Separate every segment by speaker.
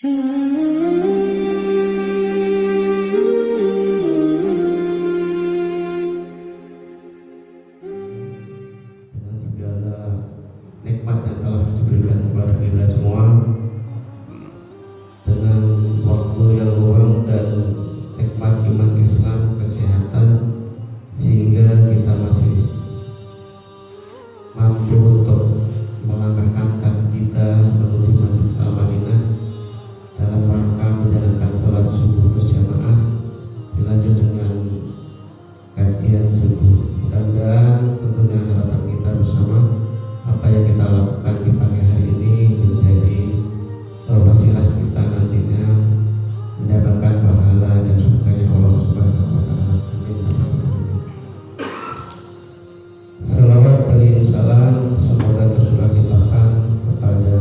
Speaker 1: segala nikmat yang telah diberikan kepada kita semua, dengan waktu yang luang dan nikmat iman Islam, kesehatan, sehingga kita masih mampu untuk melangkahkan kaki kita menuju Masjid Al-Madinah dalam rangka menjalankan sholat subuh berjamaah dilanjut dengan kajian subuh. Mudah-mudahan tentunya harapan kita bersama apa yang kita lakukan di pagi hari ini menjadi wasilah kita nantinya mendapatkan pahala dan surganya Allah Subhanahu wa taala. Amin. Salawat dan salam semoga tercurah limpahkan kepada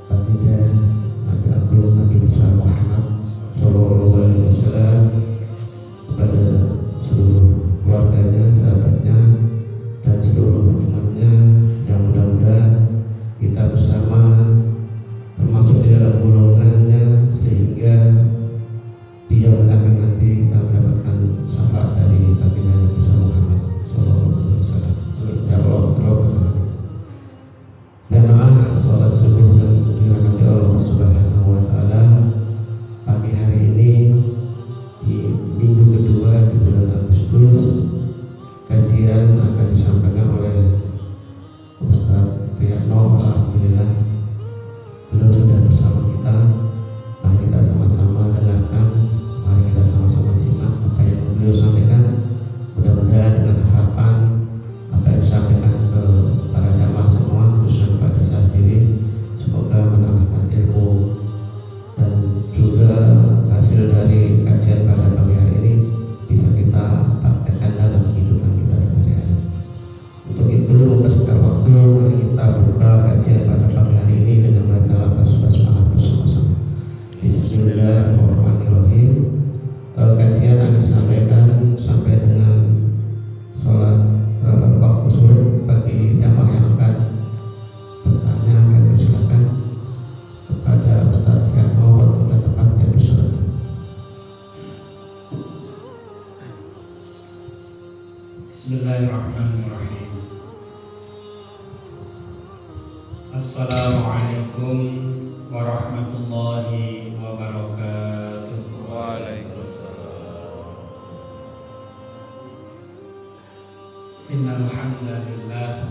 Speaker 1: baginda Nabi Agung Nabi besar Muhammad sallallahu alaihi wasallam, kepada seluruh keluarganya, sahabatnya, dan seluruh umatnya, yang mudah-mudahan kita bersama termasuk di dalam golongannya, sehingga di yaumul akhir nanti kita mendapatkan syafaat dari baginda Nabi besar Muhammad sallallahu alaihi wasallam. Ya Allah, jamaah sholat subuh dan dirahmati Allah Subhanahu wa taala, pagi hari ini di minggu kedua di bulan Agustus, kajian akan disampaikan oleh Ustaz Riyadno. Alhamdulillah beliau sudah bersama kita. Mari kita sama-sama dengarkan, mari kita sama-sama simak apa yang beliau sampaikan. Mudah-mudahan dengan harapan apa yang disampaikan ke para jamaah semua, khususnya pada saat ini, semoga menambahkan ilmu dan juga hasil dari kajian pada pagi hari ini bisa kita praktekkan dalam kehidupan kita sehari-hari. Untuk itu, mempersingkat waktu, mari kita buka kajian pada pagi hari ini dengan membaca lafaz basmalah bersama-sama. Bismillahirrahmanirrahim. Kajian akan disampaikan sampai dengan sholat waktu subuh. Bagi jamaah yang akan bertanya, kami persilakan kepada Ustaz Riyadno. Sudah tepat, kami persilakan.
Speaker 2: Bismillahirrahmanirrahim. Assalamualaikum warahmatullahi wabarakatuh.
Speaker 3: Waalaikumsalam.
Speaker 2: Innal hamdalillah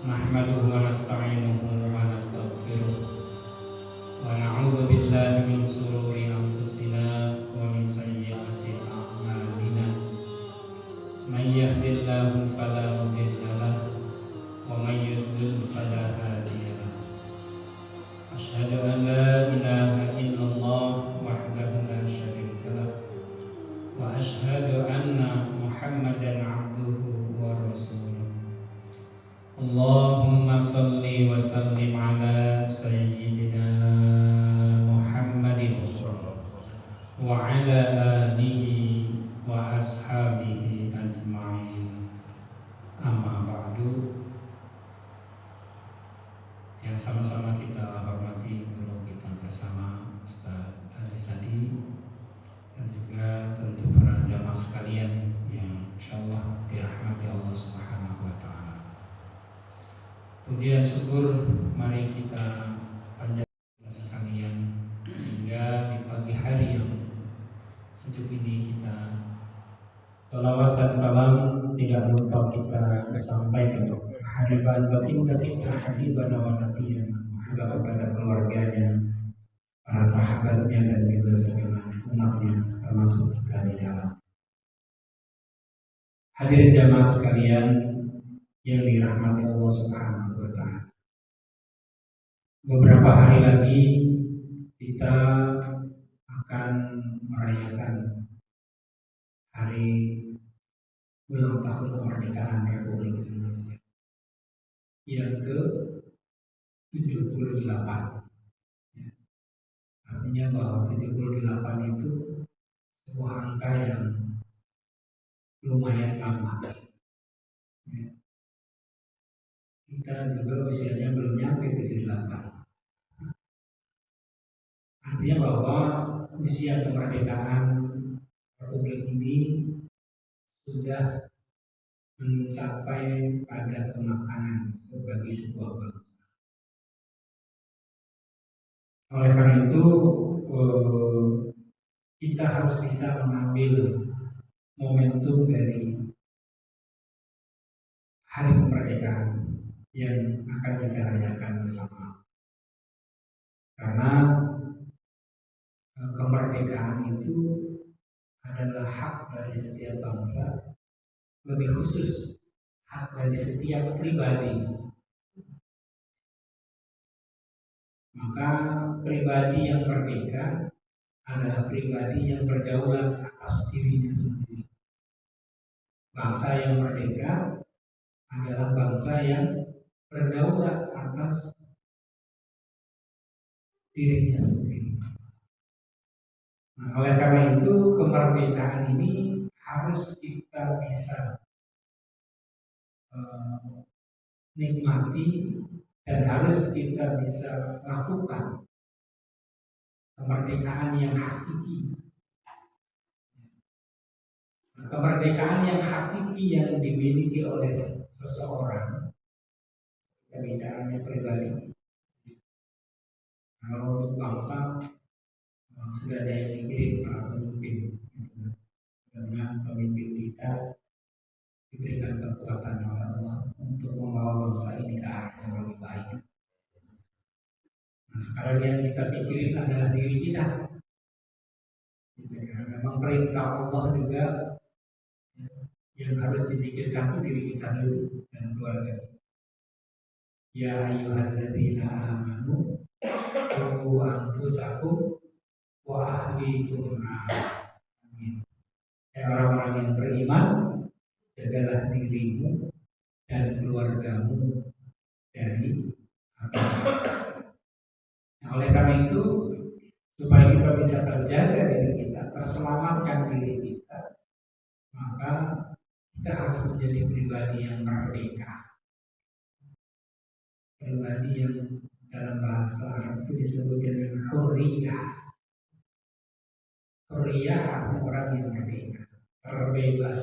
Speaker 2: nahmaduhu wa nasta'inuhu wa nastaghfiruh wa na'udzu billahi min shururi anfusina wa min sayyiati a'malina. Man yahdihillahu fala mudilla lahu wa man yudlil fala hadiya lahu. Asyhadu an la ilaha illallah wahdahu la syarika lahu wa asyhadu anna Muhammadan abduhu wa rasuluh. Allahumma salli wa sallim ala sayyidina Muhammadin wa ala alihi wa ashabihi ajma'in. Amma ba'du. Yang sama-sama kita hormati guru kita bersama Ustaz Ali Sadi, dan juga tentu para jamaah sekalian yang insyaallah dirahmati Allah Subhanahu wa taala. Puji dan syukur mari kita panjatkan sekalian, hingga di pagi hari yang sejuk ini kita salawat dan salam tidak lupa kita sampaikan hadiban batin hadiban wa nabiyyan, juga kepada keluarganya, para sahabatnya, dan juga segenap umatnya, termasuk kita di dalam. Hadirin jamaah sekalian yang dirahmati Allah Subhanahu wa taala. Beberapa hari lagi kita akan merayakan hari ulang tahun kemerdekaan Republik Indonesia yang ke-78. Artinya bahwa 78 itu sebuah angka yang lumayan lama. Kita juga usianya belum nyampe 78. Artinya bahwa usia kemerdekaan Republik ini sudah mencapai pada kematangan sebagai sebuah bangsa. Oleh karena itu, kita harus bisa mengambil momentum dari hari kemerdekaan yang akan kita rayakan bersama. Karena kemerdekaan itu adalah hak dari setiap bangsa, lebih khusus hak dari setiap pribadi. Maka pribadi yang merdeka adalah pribadi yang berdaulat atas dirinya sendiri. Bangsa yang merdeka adalah bangsa yang berdaulat atas dirinya sendiri. Nah, oleh karena itu kemerdekaan ini harus kita bisa nikmati dan harus kita bisa lakukan kemerdekaan yang hakiki. Kemerdekaan yang hakiki yang dimiliki oleh seseorang, kita bicaranya pribadi. Kalau untuk bangsa sudah ada yang mikirin para pemimpin, dengan pemimpin kita diberikan kekuatan oleh Allah untuk membawa bangsa ini ke arah yang lebih baik. Nah, sekarang yang kita pikirin adalah diri kita. Karena memang perintah Allah juga yang harus dipikirkan itu diri kita dulu dan keluarga kita. Ya ayyuhalladzina amanu qu anfusakum wa ahlikum nar. Orang-orang yang beriman, jagalah dirimu dan keluargamu dari api. Nah, oleh karena itu, supaya kita bisa terjaga diri kita, terselamatkan diri kita, maka kita harus menjadi pribadi yang merdeka. Pribadi yang dalam bahasa Arab itu disebut dengan hurriyah. Hurriyah artinya orang yang merdeka, terbebas.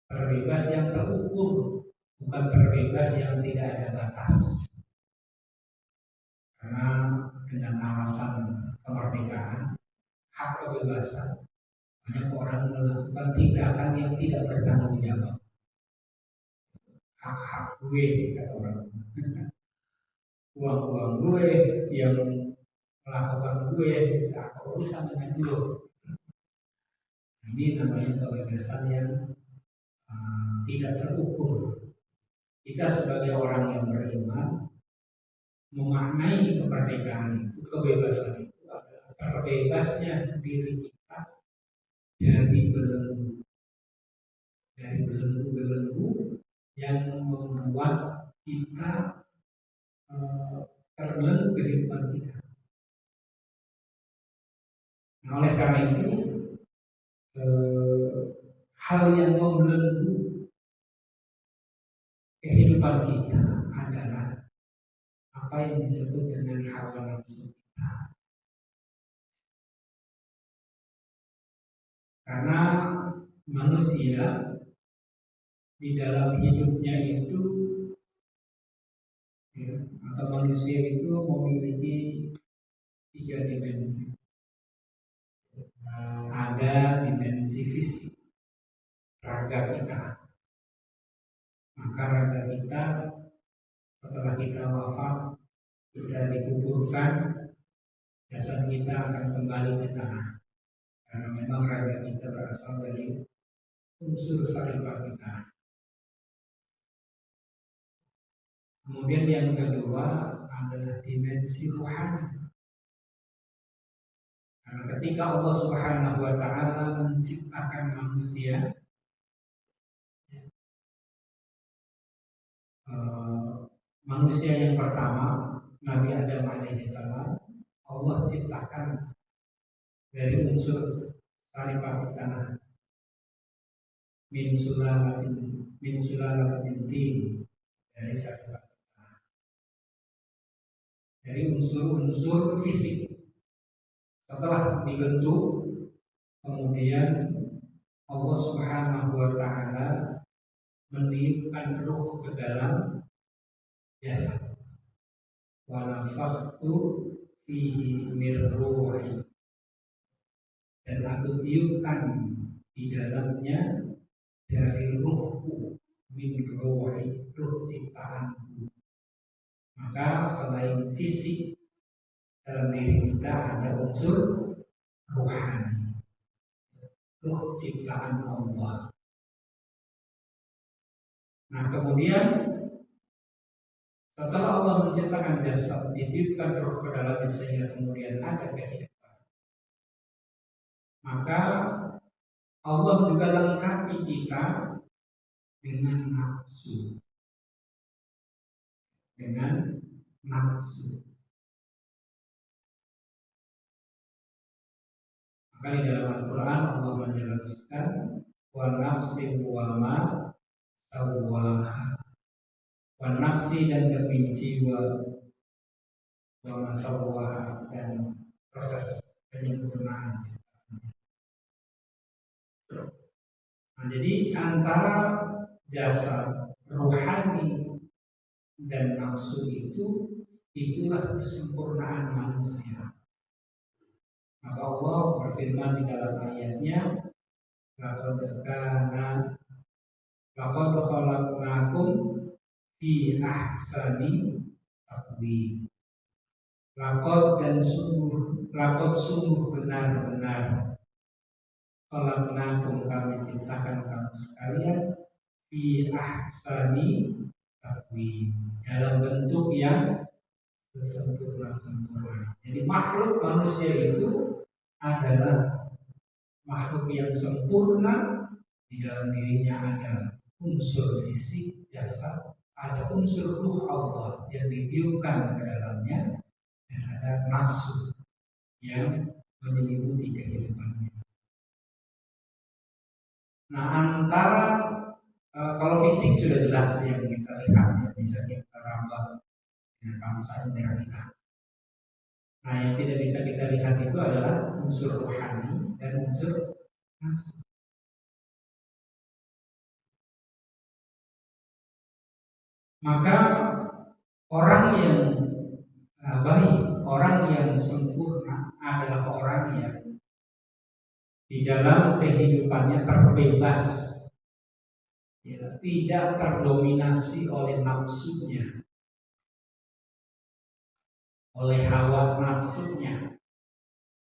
Speaker 2: Terbebas yang terukur, bukan terbebas yang tidak ada batas. Karena dengan alasan kemerdekaan, hak kebebasan, banyak orang melakukan tindakan yang tidak bertanggung jawab. Hak-hak gue, kata orang. Uang-uang gue yang melakukan gue, apa urusan dengan gue. Ini namanya kebebasan yang tidak terukur. Kita sebagai orang yang beriman memaknai kemerdekaan itu, kebebasan itu adalah terbebasnya diri kita dari belenggu yang membuat kita terbelenggu kehidupan kita. Nah, oleh karena itu hal yang membelenggu kehidupan kita adalah apa yang disebut dengan hawa nafsu kita. Karena manusia di dalam hidupnya itu atau manusia itu memiliki 3 dimensi. Ada dimensi fisik, raga kita. Maka raga kita setelah kita wafat, kita dikuburkan, jasad kita akan kembali ke tanah. Karena memang raga kita berasal dari unsur saripati kita. Kemudian yang kedua adalah dimensi rohani. Karena ketika Allah Subhanahu wa Ta'ala menciptakan manusia, manusia yang pertama, Nabi Adam alaihissalam, Allah ciptakan dari unsur saripati tanah, min sulalatin tin, dari saripati tanah, dari unsur-unsur fisik. setelah dibentuk, kemudian Allah Subhanahu wa taala meniupkan ruh ke dalam jasad. Wa nafakhtu fihi min ruhi, dan aku tiupkan di dalamnya dari ruhku, min ruhi, ruh ciptaanku. Maka selain fisik, dalam diri kita ada unsur rohani, ruh ciptaan Allah. Nah, kemudian setelah Allah menciptakan jasad, ditiupkan ruh ke dalamnya sehingga kemudian ada kehidupan, maka Allah juga lengkapi kita dengan nafsu. Dengan nafsu. Maka di dalam Al-Quran Allah menjelaskan wa nafsi wa ma sawwaha, wa nafsi dan demi jiwa, wa ma sawwaha dan proses penyempurnaan ciptaan. Nah, jadi antara jasad, rohani dan nafsu itulah kesempurnaan manusia. Maka Allah berfirman di dalam ayatnya, laqad khalaqnakum fi ahsani taqwim. Laqad sungguh benar-benar khalaqnakum, kami ciptakan kamu sekalian fi ahsani taqwim, dalam bentuk yang sesempurna-sempurna. Jadi makhluk manusia itu adalah makhluk yang sempurna. Di dalam dirinya ada unsur fisik jasad, ada unsur ruh Allah yang ditiupkan ke dalamnya, dan ada nafsu yang menyelimuti kehidupannya. Nah, antara kalau fisik sudah jelas yang kita lihat, yang bisa kita raba dengan bangsa indera kita. Nah, yang tidak bisa kita lihat itu adalah unsur rohani dan unsur nafsu. Maka orang yang baik, orang yang sempurna adalah orang yang di dalam kehidupannya terbebas, ya, tidak terdominasi oleh nafsunya, oleh hawa nafsunya.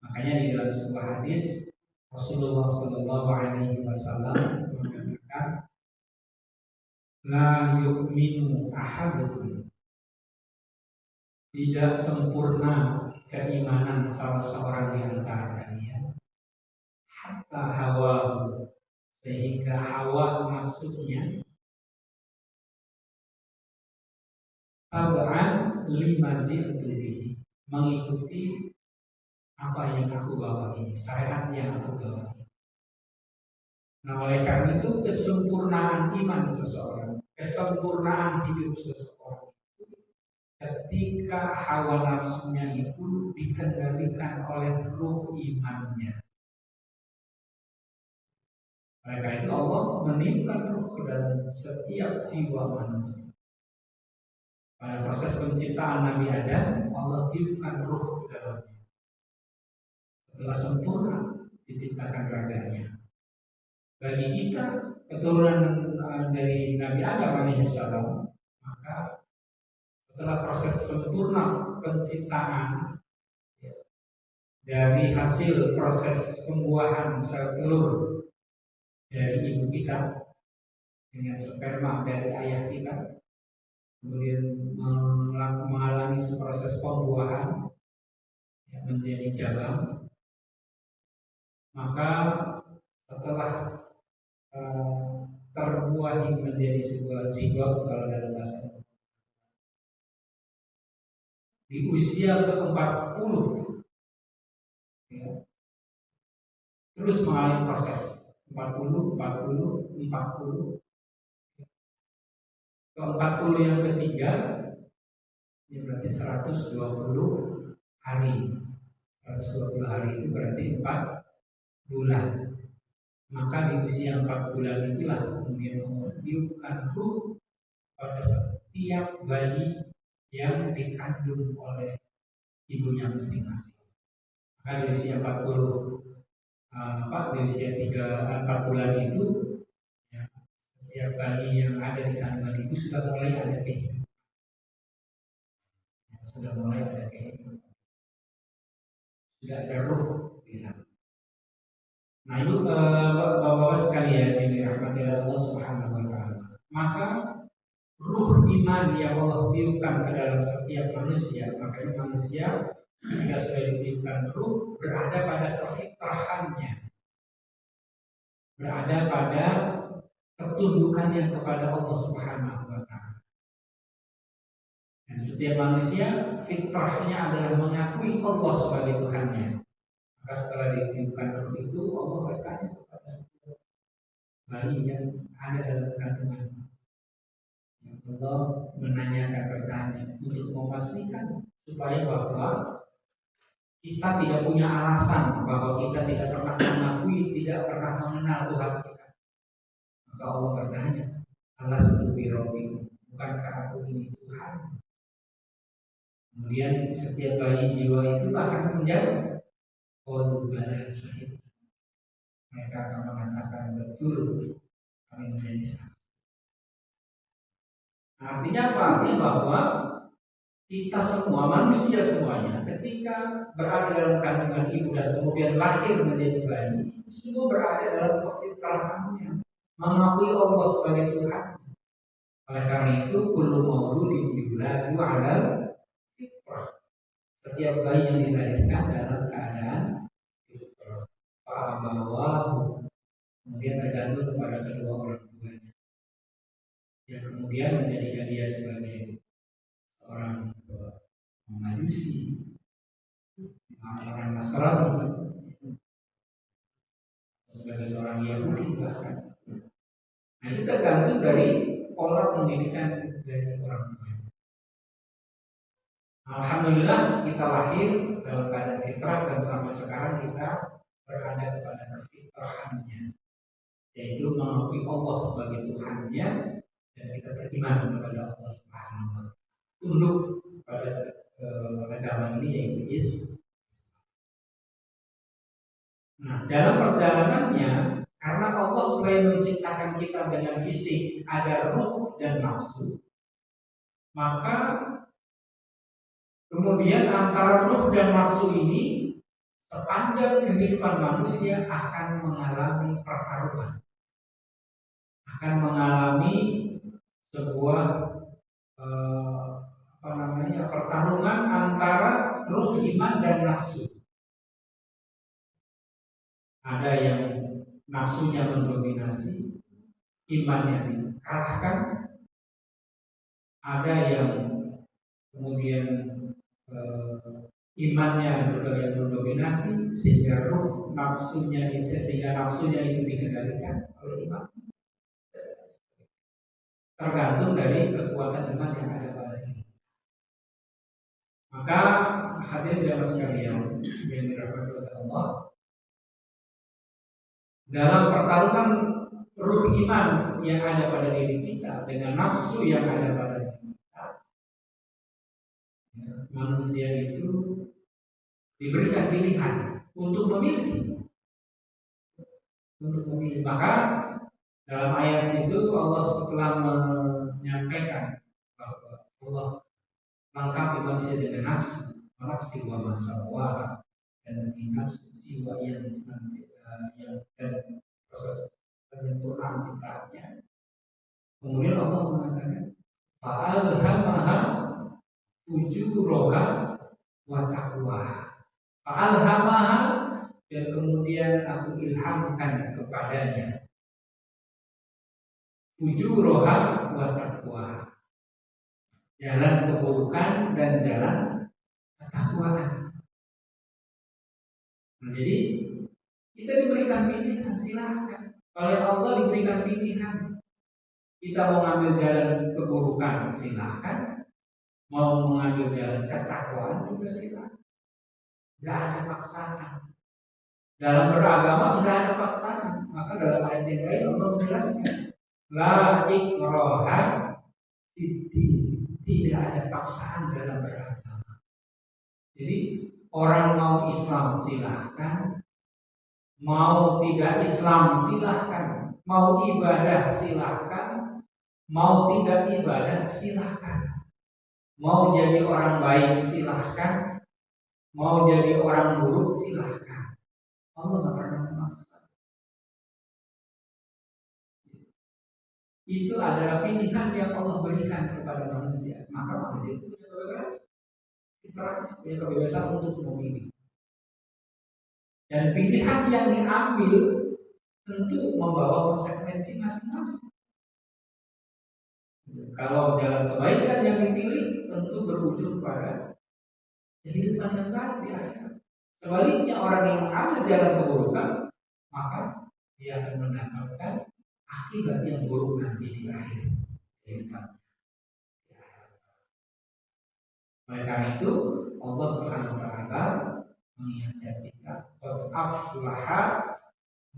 Speaker 2: Makanya di dalam sebuah hadis Rasulullah Shallallahu Alaihi Wasallam mengatakan, la yu'minu ahadukum, tidak sempurna keimanan salah seorang di antara kalian, hatta hawa, sehingga hawa nafsunya tab'an lima ji'tu bihi, mengikuti apa yang aku bawa ini, syariat yang aku bawa ini. Nah, oleh karena itu kesempurnaan iman seseorang, kesempurnaan hidup seseorang itu ketika hawa nafsunya itu dikendalikan oleh ruh imannya. Oleh karena itu Allah meniupkan ruh ke dalam setiap jiwa manusia. Pada proses penciptaan Nabi Adam, Allah tiupkan ruh ke dalamnya. Setelah sempurna diciptakan raganya. Bagi kita keturunan dari Nabi Adam alaihissalam, maka setelah proses sempurna penciptaan, ya, dari hasil proses pembuahan sel telur dari ibu kita dengan sperma dari ayah kita, kemudian mengalami proses pembuahan, ya, menjadi jalang, maka setelah terbuah menjadi sebuah zigot, kalau dalam bahasa di usia ke-40, ya, terus mengalami proses 40 ke-40 yang ketiga, ini berarti 120 hari 120 hari itu berarti 4 bulan. Maka di usia 4 bulan itulah kemudian meniupkan ruh pada setiap bayi yang dikandung oleh ibunya masing-masing. Maka di usia 4 bulan itu ya, setiap bayi yang ada di kandungan ibu sudah mulai ada kehidupan. Sudah mulai ada kehidupan. Sudah ada ruh di sana. Nah itu bapak-bapak sekalian yang dirahmati Allah Subhanahu wa taala. Maka ruh iman yang Allah tiupkan ke dalam setiap manusia, makanya manusia jika sudah ditiupkan ruh berada pada kefitrahannya, berada pada ketundukannya kepada Allah Subhanahu wa taala. Dan setiap manusia fitrahnya adalah mengakui Allah sebagai Tuhannya. Maka setelah ditiupkan ruh itu Allah bertanya kepada setiap bayi yang ada dalam kandungan. Allah menanyakan pertanyaan untuk memastikan supaya bahwa kita tidak punya alasan bahwa kita tidak pernah mengakui, tidak pernah mengenal Tuhan kita. Maka Allah bertanya, alastu bi rabbikum, bukankah aku ini Tuhan? Kemudian setiap bayi jiwa itu akan menjawab, qalu bala syahid. Mereka akan mengatakan betul, kami menjadi saksi. Artinya apa? Artinya bahwa kita semua, manusia semuanya, ketika berada dalam kandungan ibu dan kemudian lahir menjadi bayi, semua berada dalam kefitrahannya, mengakui Allah sebagai Tuhan. Oleh karena itu, kullu mauludin yuladu 'alal fitrah. Setiap bayi yang dilahirkan dalam keadaan fitrah. Fa'abawahu, kemudian tergantung kepada kedua orang tuanya. Yang kemudian menjadikan dia sebagai orang Majusi, orang Nasrani, sebagai seorang Yahudi bahkan. Nah itu tergantung dari pola pendidikan dari orang tua. Alhamdulillah kita lahir dalam keadaan fitrah dan sampai sekarang kita berada kepada kefitrahannya, yaitu mengakui Allah sebagai Tuhannya dan kita beriman kepada Allah Subhanahu wa taala. Tunduk pada agama ini yaitu Islam. Nah, dalam perjalanannya, karena Allah selain menciptakan kita dengan fisik, ada ruh dan nafsu, maka kemudian antara ruh dan nafsu ini sepanjang kehidupan manusia akan mengalami pertarungan, akan mengalami sebuah pertarungan antara ruh, iman dan nafsu. Ada yang nafsunya mendominasi, imannya dikalahkan. Ada yang kemudian imannya juga yang mendominasi sehingga ruh nafsunya itu dikendalikan oleh iman. Tergantung dari kekuatan iman yang ada pada diri. Maka hadirin jamaah sekalian yang dirahmati oleh Allah, dalam pertarungan ruh iman yang ada pada diri kita dengan nafsu yang ada pada diri kita, manusia itu diberikan pilihan untuk memilih. Maka dalam ayat itu Allah setelah menyampaikan bahwa Allah lengkapi manusia dengan nafsu wa masawwa, dan nafsu jiwa yang dan proses penyempurnaan ciptaannya. Kemudian Allah mengatakan fa'alhamaha fujuraha wa taqwaha. Fa'alhamaha, dan kemudian aku ilhamkan kepadanya fujuraha wa taqwaha, jalan keburukan dan jalan ketakwaan. Nah, jadi kita diberikan pilihan, silahkan. Oleh Allah diberikan pilihan. Kita mau mengambil jalan keburukan, silahkan. Mau mengambil jalan ketakwaan juga silahkan.
Speaker 3: nggak ada paksaan. Dalam beragama nggak ada paksaan. Maka dalam ayat yang lain Allah menjelaskan, la ikraha fiddin, tidak ada paksaan dalam beragama. Jadi orang mau Islam silahkan, mau tidak Islam silahkan, mau ibadah silahkan, mau tidak ibadah silahkan, mau jadi orang baik silahkan, mau jadi orang buruk silahkan. Allah nggak pernah memaksa. Itu adalah pilihan yang Allah berikan kepada manusia. Maka manusia itu punya kebebasan, fitrahnya punya kebebasan untuk memilih. Dan pilihan yang diambil tentu membawa konsekuensi masing-masing. Kalau jalan kebaikan yang dipilih tentu berujung pada kehidupan yang baik di akhirat. Sebaliknya orang yang mengambil jalan keburukan, maka dia akan mendapatkan akibat yang buruk nanti di akhir kehidupan. Oleh karena itu Allah Subhanahu wa taala mengingatkan kita, qad aflaha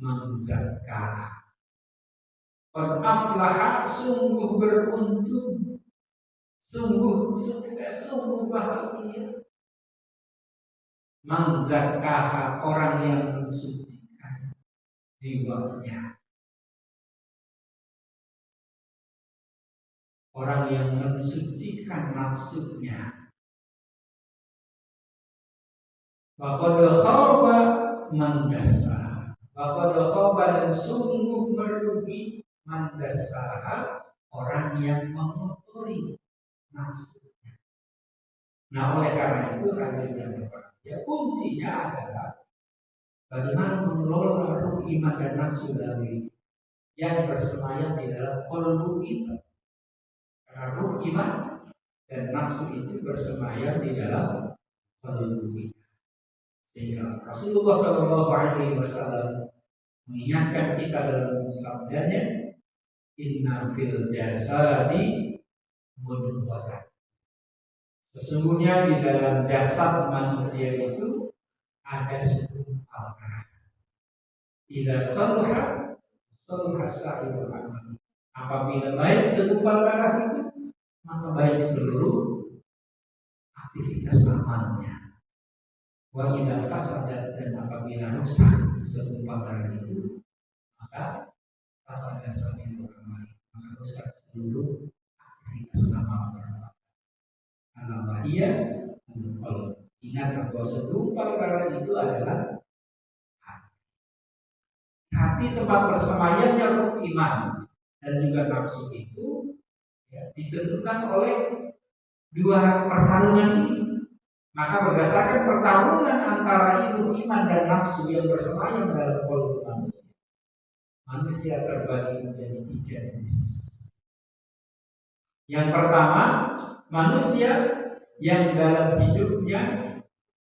Speaker 3: man zakkaha. Qad aflaha, sungguh beruntung, sungguh sukses, sungguh bahagia. Man zakkaha, orang yang mensucikan jiwanya, orang yang mensucikan nafsunya. Waqad khaba man dassaha, waqad khaba, dan sungguh merugi man dassaha, orang yang mengotori nafsunya. Nah, oleh karena itu hadirin ya, kuncinya adalah bagaimana mengelola ruh iman dan nafsu dari yang bersemayam di dalam qalbu kita. Karena ruh iman dan nafsu itu bersemayam di dalam qalbu kita. Sehingga Rasulullah SAW mengingatkan kita dalam sabdanya, inna fil jasadi mudghatan. Sesungguhnya di dalam jasad manusia itu ada segumpal darah. Idza salaha salaha sa'irul amal. Apabila baik segumpal darah itu, maka baik seluruh aktivitas amalnya. Wa idza fasadat, dan apabila rusak segumpal darah itu, maka fasadat sa'irul amal, maka rusak seluruh aktivitas amal. Al-Bahiyah, kalau ingat bahwa segumpal darah itu adalah hati. Hati tempat bersemayamnya ruh iman dan juga nafsu itu ya, ditentukan oleh dua pertarungan ini. Maka berdasarkan pertarungan antara ruh iman dan nafsu yang bersemayam dalam qalbu manusia, manusia terbagi menjadi tiga jenis. Yang pertama, manusia yang dalam hidupnya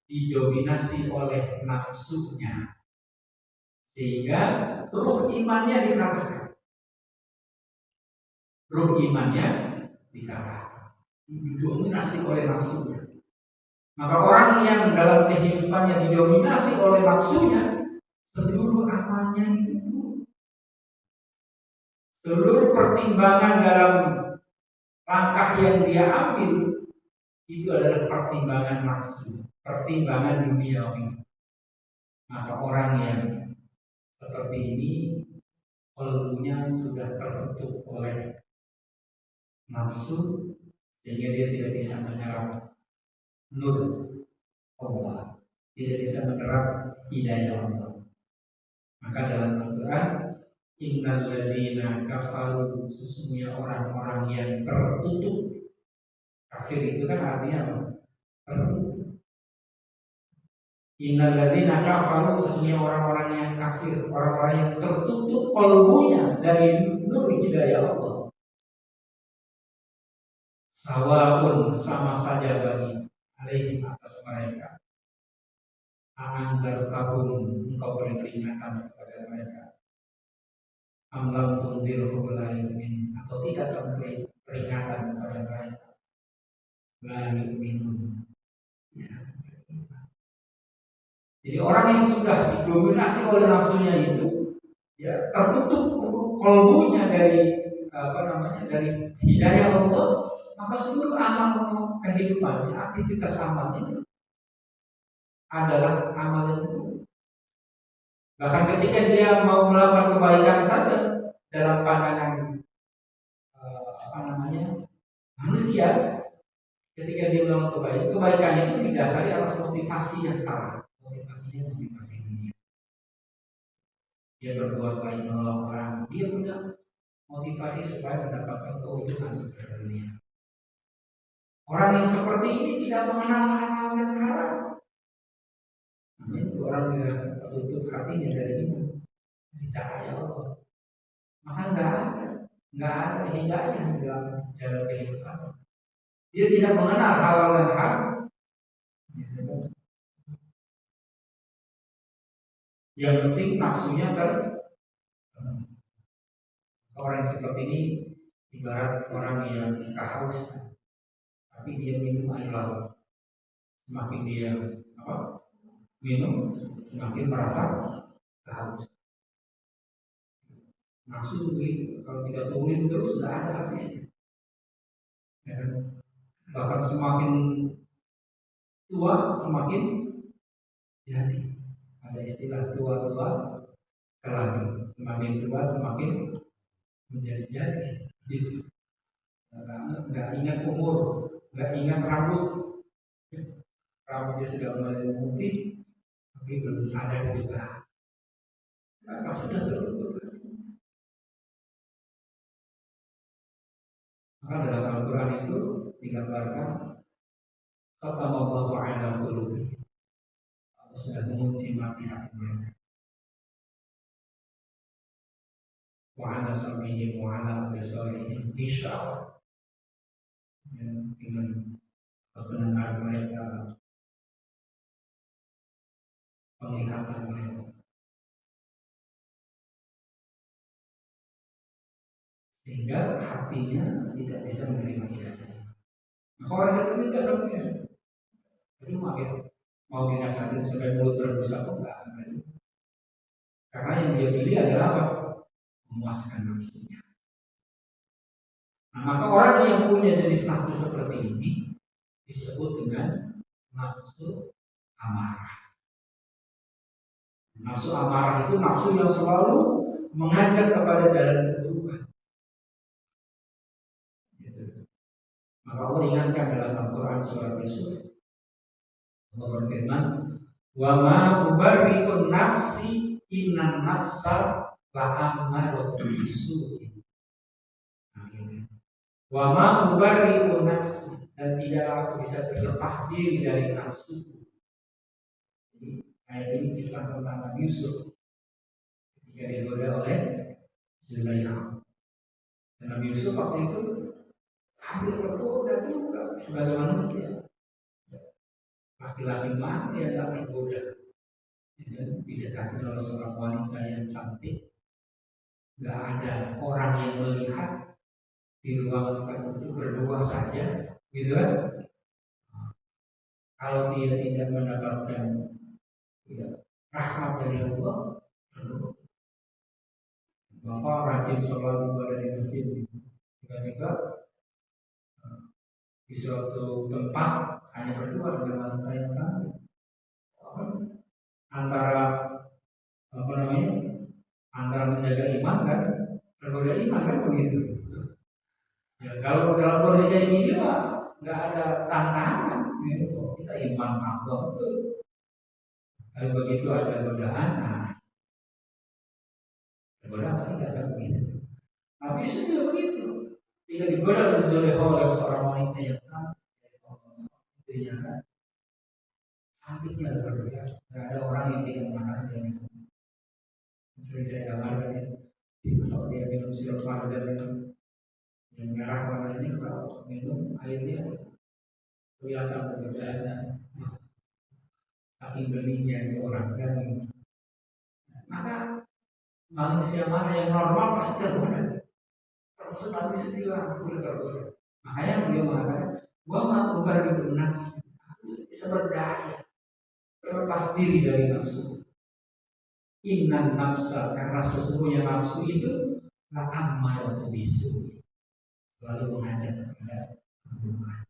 Speaker 3: didominasi oleh nafsunya, sehingga ruh imannya dikalahkan. Ruh imannya dikalahkan, didominasi oleh nafsunya. Maka orang yang dalam kehidupannya didominasi oleh nafsunya, seluruh amalnya itu, seluruh pertimbangan dalam langkah yang dia ambil itu adalah pertimbangan nafsu, pertimbangan duniawi. Maka orang yang seperti ini, qalbunya sudah tertutup oleh nafsu, sehingga dia tidak bisa menyerap nur Allah, tidak bisa menyerap hidayah Allah. Maka dalam Al-Quran, innal ladzina kafaru, sesungguhnya orang-orang yang tertutup. Kafir itu kan artinya apa? Tertutup. Innal ladzina kafaru, sesungguhnya orang-orang yang kafir, orang-orang yang tertutup qalbunya dari nur hidayah Allah. Sawa'un, sama saja bagi alaihim, atas mereka. Anzartahum, engkau beri peringatan kepada mereka. Am lam tunzirhum la yu'min, atau tidak memberi peringatan kepada mereka. La yu'minun. Ya. Jadi orang yang sudah didominasi oleh nafsunya itu, ya tertutup kolbunya dari dari hidayah Allah, maka seluruh amal kehidupannya, aktivitas amalnya itu adalah amal yang buruk. Bahkan ketika dia mau melakukan kebaikan saja dalam pandangan manusia, ketika dia melakukan kebaikan itu didasari atas motivasi yang salah. Motivasinya motivasi dunia. Dia berbuat baik menolong orang, dia punya motivasi supaya mendapatkan keuntungan secara dunia. Orang yang seperti ini tidak mengenal hal-hal yang haram. Itu orang yang tertutup hatinya dari iman, dari cahaya Allah. Maka nggak ada hidayah dalam jalan kehidupan. Dia tidak mengenal hal-hal yang haram. Yang penting nafsunya orang seperti ini ibarat orang yang kehausan, tapi dia minum air laut. Semakin dia minum, semakin merasa kehausan. Nafsu begitu, kalau tidak turunin terus tidak ada habisnya. Ya. Bahkan semakin tua semakin jadi. Ada istilah tua-tua keladi. Semakin tua semakin menjadi. Gitu. Nggak ingat umur, nggak ingat rambut. Rambutnya sudah mulai memutih, tapi belum sadar juga. Maka sudah tertutup. Maka dalam Al-Quran itu digambarkan khatamallahu ala qulubi, atau sudah mengunci mati hati mereka. Wa ala sam'ihim wa ala absarihim ghishawa, dengan pendengar mereka, penglihatan mereka, sehingga hatinya tidak bisa menerima hidayah. Maka orang seperti itu seharusnya cuma ya mau dinasehatin sampai mulut berdosa pun nggak akan. Karena yang dia pilih adalah apa? Memuaskan nafsunya. Nah, maka orang yang punya jenis nafsu seperti ini disebut dengan nafsu amarah. Nafsu amarah itu nafsu yang selalu mengajak kepada jalan keburukan. Maka Allah ingatkan dalam Al-Quran surah Yusuf, Allah berfirman, wa ma ubarri'un nafsi innan nafsa la'ammaratun bisu'i. Wa ma ubarri'un nafsi, dan tidak aku bisa terlepas diri dari nafsu. Jadi ayat ini kisah tentang Nabi Yusuf ketika digoda oleh Zulaikha. Dan Nabi Yusuf waktu itu hampir tergoda juga sebagai manusia. Laki-laki mana yang tak tergoda? Didekati oleh seorang wanita yang cantik. Gak ada orang yang melihat di ruangan tertutup berdua saja, gitu kan? Kalau dia tidak mendapatkan rahmat dari Allah, Bapak rajin sholat ibadah di masjid, tiba-tiba di suatu tempat hanya berdua dengan wanita yang cantik. Antara antara menjaga iman dan tergoda iman kan begitu. Ya, kalau dalam kondisi kayak gini mah nggak ada tantangan, gitu. Kita iman takwa betul. Kalau begitu ada godaan, tergoda tidak ada begitu. Tapi itu juga begitu. Jika digoda oleh seorang wanita yang cantik, istrinya kan cantiknya luar biasa. Tidak ada orang yang tidak mengatakan dia itu. Sering saya gambarkan ya, kalau dia minum sirup marjan itu yang merah warnanya, kalau minum airnya kelihatan perbedaannya. Saking beningnya itu orang kan. Maka manusia mana yang normal pasti tergoda. Termasuk Nabi sendiri lah, udah tergoda. Makanya dia mengatakan, gua mau ubah di nafsi, aku bisa berdaya. Kalau berlepas diri dari nafsu. Innan nafsa, karena sesungguhnya nafsu itu la'ammaratu bisu, selalu mengajak kepada kemungkaran.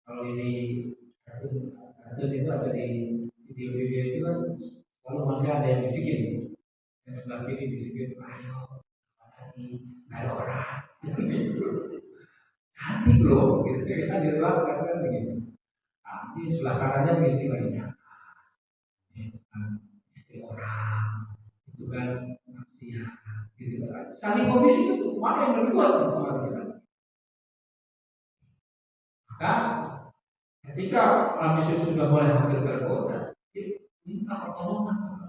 Speaker 3: Kalau ini kartun itu atau di video-video itu kan kalau masih ada yang bisikin, yang sebelah kiri bisikin, ayo lagi nggak ada orang, cantik loh, gitu kita di luar kan begitu. Tapi sebelah kanannya bisik lainnya, itu kan istri orang, itu kan maksiat, gitu kan. Saling membisik itu mana yang lebih kuat gitu kan. Maka ketika ambisi sudah mulai hampir tergoda, minta pertolongan.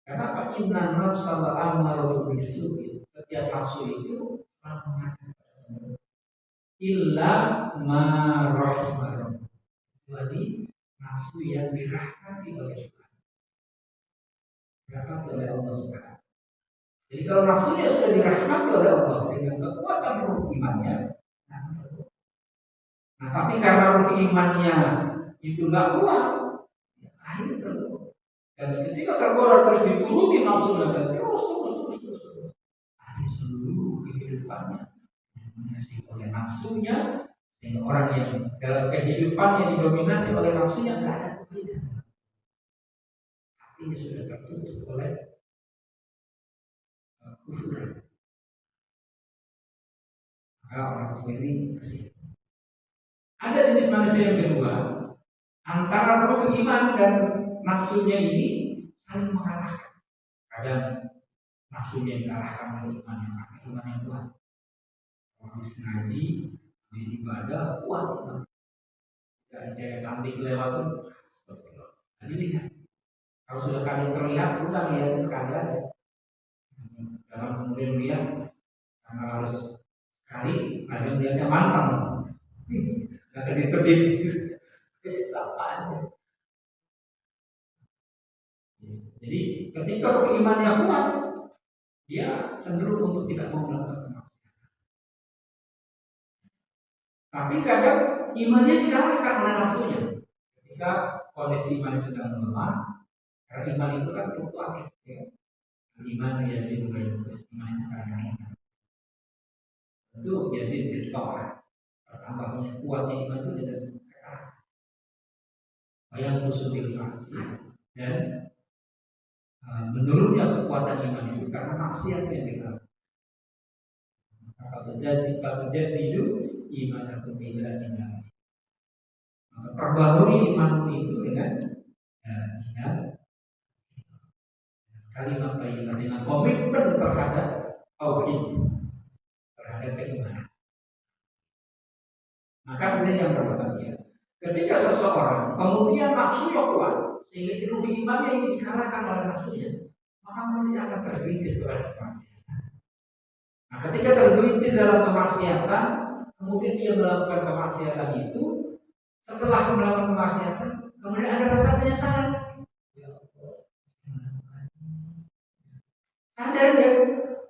Speaker 3: Karena apa? Inna nafsa la'ammaratu bisu'i. Setiap nafsu itu akan mengajak illa ma rahimah, kecuali nafsu yang dirahmati oleh Tuhan, dirahmati oleh Allah Subhanahu. Jadi kalau nafsunya sudah dirahmati oleh Allah dengan kekuatan ruh imannya, nah tapi karena ruh imannya itu nggak kuat, ya, akhirnya tergoda. Dan ketika tergoda terus dituruti nafsunya dan terus. Akhirnya seluruh kehidupannya didominasi oleh nafsunya, sehingga orang yang dalam kehidupannya didominasi oleh nafsunya nggak ada kebaikan. Hatinya sudah tertutup oleh kufur. Maka orang seperti ini kasihan. Ada jenis manusia yang kedua, antara ruh iman dan nafsunya ini saling mengalahkan. Kadang nafsunya dikalahkan oleh imannya karena imannya kuat. Habis ngaji, habis ibadah, kuat iman. Dari cewek cantik lewat pun, jadi lihat. Kalau sudah kalian terlihat, udah lihat sekali aja. Dalam kemudian lihat, karena harus sekali, ada lihatnya mantap. Gak kedip-kedip, itu sama aja. Jadi ketika ruh imannya kuat, dia cenderung untuk tidak mau melakukan kemaksiatan. Tapi kadang imannya dikalahkan oleh nafsunya. Ketika kondisi iman sedang melemah, karena iman itu kan fluktuatif, ya. Iman yazid terus iman itu kadang-kadang. Tentu yazid bertolak. Bertambahnya kuatnya iman itu dengan ketaatan. Yang musuhil maksiat dan menurunnya kekuatan iman itu karena maksiat yang dilakukan. Kalau jadi iman aku bila iman. Maka perbarui imanmu itu dengan kalimat thayyibah, dengan komitmen terhadap tauhid, terhadap keimanan. Maka ini yang berbahagia. Ketika seseorang kemudian nafsunya kuat, sehingga itu imannya ini dikalahkan oleh nafsunya, maka manusia akan tergelincir kepada kemaksiatan. Nah, ketika tergelincir dalam kemaksiatan, kemudian dia melakukan kemaksiatan itu, setelah melakukan kemaksiatan, kemudian ada rasa penyesalan. Sadar dia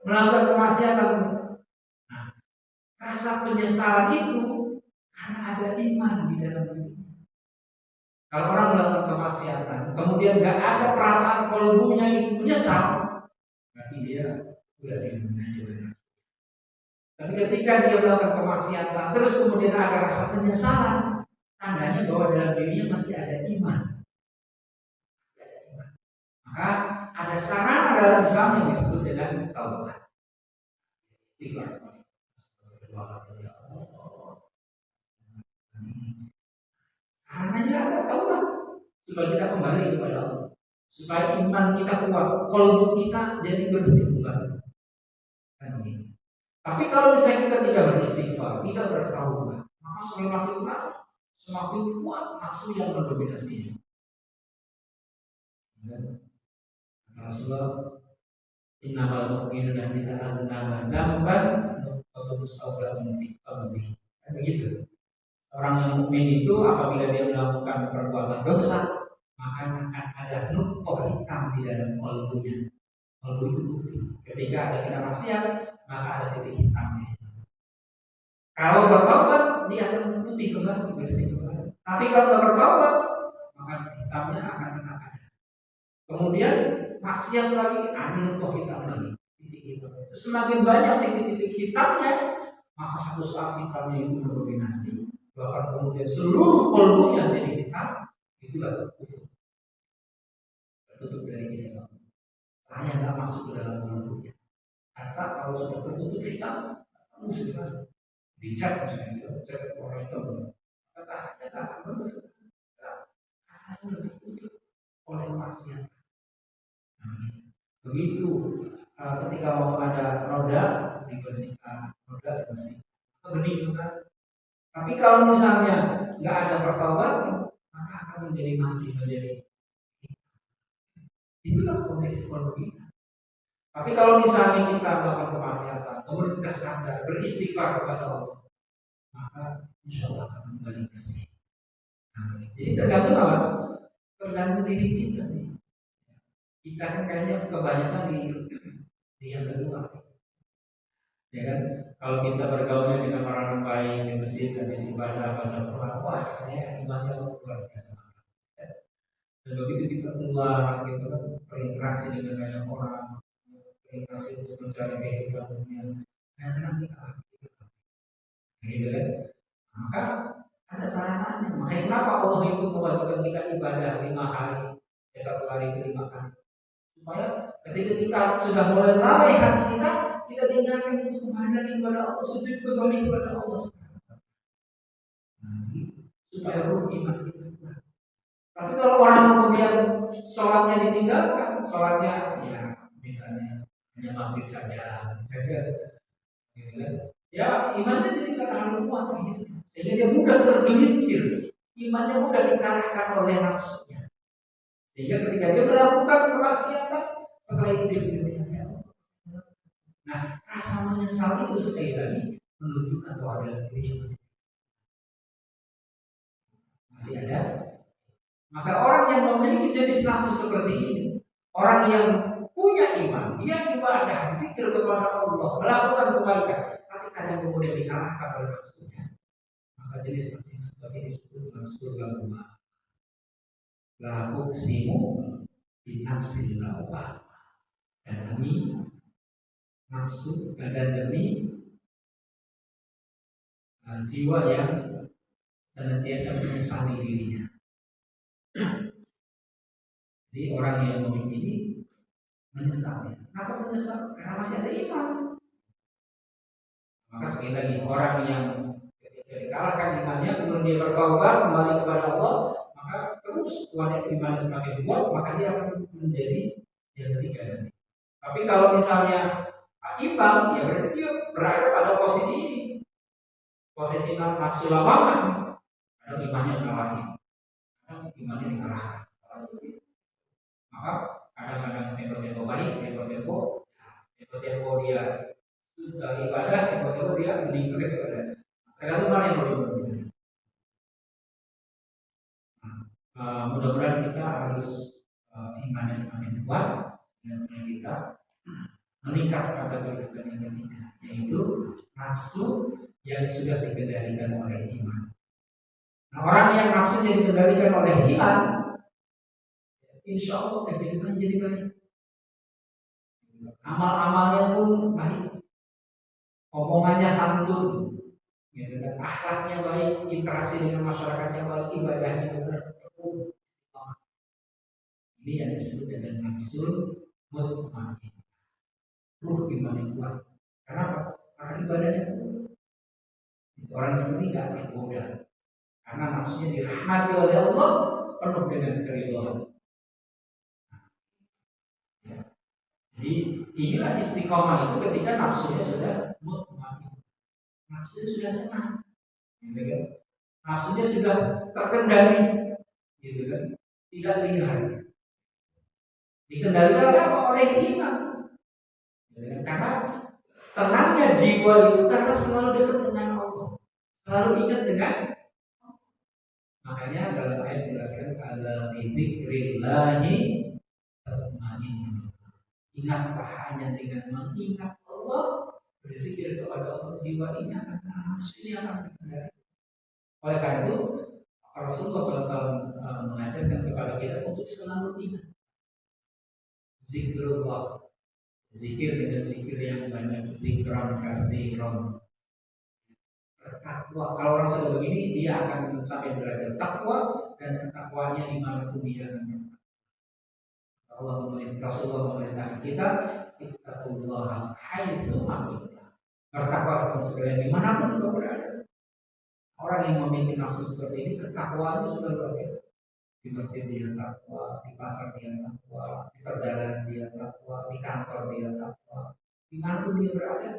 Speaker 3: melakukan kemaksiatan. Nah, rasa penyesalan itu karena ada iman di dalam diri. Kalau orang melakukan kemaksiatan, kemudian nggak ada perasaan kolbunya itu menyesal, berarti dia sudah didominasi oleh nafsu. Tapi ketika dia melakukan kemaksiatan, terus kemudian ada rasa penyesalan, tandanya bahwa dalam dirinya masih ada iman. Maka ada sarana dalam Islam yang disebut dengan taubat. Istighfar. Karenanya ada taubat supaya kita kembali kepada Allah, supaya iman kita kuat, qalbu kita jadi bersih kembali. Kan begini. Tapi kalau misalnya kita tidak beristighfar, tidak bertaubat, maka semakin lama semakin kuat nafsu yang mendominasinya. Rasulullah innamal mu'minuna idza aznaba dzamban nuqatu sawbatun fi qalbihi. Kan begitu. Orang yang mukmin itu apabila dia melakukan perbuatan dosa, maka akan ada nuqtah hitam di dalam qalbunya. Qalbu itu putih. Ketika ada kita maksiat, maka ada titik hitam di situ. Kalau bertobat, dia akan putih kembali, bersih kembali. Tapi kalau nggak bertobat, maka hitamnya akan tetap ada. Kemudian maksiat lagi, ada lentok hitam lagi, titik hitam itu semakin banyak titik-titik hitamnya, maka satu saat hitamnya itu mendominasi, bahkan kemudian seluruh kolbunya jadi hitam, itulah kufur. Tertutup dari kita, hanya nggak masuk ke dalam kolbunya. Asal kalau sudah tertutup hitam, kamu susah dicat misalnya, cat orang itu, kata hanya nggak akan bagus, karena sudah tertutup oleh maksiat. Begitu ketika mau ada noda dibersihkan, bening kan. Tapi kalau misalnya nggak ada pertobatan, maka akan menjadi mati, menjadi itulah kondisi kolbu kita. Tapi kalau misalnya kita melakukan kemaksiatan, kemudian kita sadar beristighfar kepada Allah, maka insya Allah akan kembali bersih. Jadi tergantung apa? Tergantung diri kita nih. Kita kan kayaknya kebanyakan di yang kedua, ya kan? Kalau kita bergaulnya dengan orang baik, di masjid, habis ibadah, baca Quran, wah saya imannya luar biasa. Dan begitu kita keluar, gitu kan, berinteraksi dengan banyak orang, berinteraksi untuk mencari kehidupan dunia, kadang kita gitu kan? Maka ada syaratnya. Makanya kenapa Allah itu mewajibkan kita ibadah 5 hari, 1 hari itu 5 kali. Supaya ketika kita sudah mulai lalai hati kita diingatkan untuk menghadap kepada Allah, sujud kembali kepada Allah. Supaya ruh iman kita kuat. Tapi kalau orang kemudian sholatnya ditinggalkan, sholatnya ya misalnya hanya maghrib saja, gitu kan? Ya imannya jadi tidak terlalu kuat, gitu. Sehingga dia mudah tergelincir, imannya mudah dikalahkan oleh nafsunya. Sehingga ketika dia melakukan kemaksiatan, setelah itu dia berpikir, nah rasa menyesal itu sekali lagi menunjukkan bahwa dalam dirinya masih ada. Maka orang yang memiliki jenis nafsu seperti ini, orang yang punya iman, dia ibadah, zikir kepada Allah, melakukan kebaikan, tapi kadang kemudian dikalahkan oleh nafsunya, maka jadi seperti disebut nafsu lawwamah. La uqsimu bi nafsil lawwamah. Dan demi nafsu dan demi jiwa yang senantiasa menyesali dirinya. Jadi orang yang memiliki ini menyesal. Kenapa menyesal? Karena masih ada iman. Maka sekali lagi, orang yang ketika dikalahkan imannya, kemudian dia bertaubat kembali kepada Allah, maka terus wanita iman semakin kuat, maka dia akan menjadi yang ketiga nanti. Tapi kalau misalnya imbang, ya berarti dia berada pada posisi ini, posisi nafsu lawwamah, ada imannya ngalahin, ada imannya dikalahkan. Maka kadang-kadang tempo-tempo baik, tempo-tempo dia sudah ibadah, tempo-tempo dia meninggal kepada. Tergantung mana yang lebih berbiasa. Mudah-mudahan kita harus imannya semakin kuat dan kita meningkat pada kehidupan yang ketiga, yaitu nafsu yang sudah dikendalikan oleh iman. Nah, orang yang nafsunya dikendalikan oleh iman, insya Allah kehidupan jadi baik. Amal-amalnya pun baik, omongannya santun, gitu kan? Akhlaknya baik, interaksi dengan masyarakatnya baik, ibadahnya benar. Ini yang disebut dengan nafsul mutmainnah, ruh iman yang kuat. Kenapa? Karena ibadahnya orang seperti tidak tergoda, karena nafsunya dirahmati oleh Allah, penuh dengan keridhaan. Jadi inilah istiqomah itu ketika nafsunya sudah mutmainnah, nafsunya sudah tenang, gitu kan? Nafsunya sudah terkendali, gitu kan? Tidak liar. Dikendalikan oleh apa? Oleh iman. Karena tenangnya jiwa itu karena selalu dekat dengan Allah, selalu ingat dengan Allah. Makanya dalam ayat dijelaskan ala bidzikrillahi tatma'innul. Ingatlah hanya dengan mengingat Allah, berzikir kepada Allah, jiwa ini akan tenang, nafsu ini akan dikendalikan. Oleh karena itu Rasulullah SAW mengajarkan kepada kita untuk selalu ingat zikrullah, zikir dengan zikir yang banyak, zikran kasiron, bertakwa. Kalau orang sudah begini, dia akan mencapai derajat takwa dan ketakwanya dimanapun dia akan bertakwa. Allah memerintah, Rasulullah memerintahkan kita, ittaqullah haitsu ma kuntum. Bertakwa kepada sekalian dimanapun kau berada. Orang yang memiliki nafsu seperti ini, ketakwaannya sudah luar biasa. Di masjid dia takwa, di pasar dia takwa, di perjalanan dia takwa, di kantor dia takwa, dimanapun dia berada.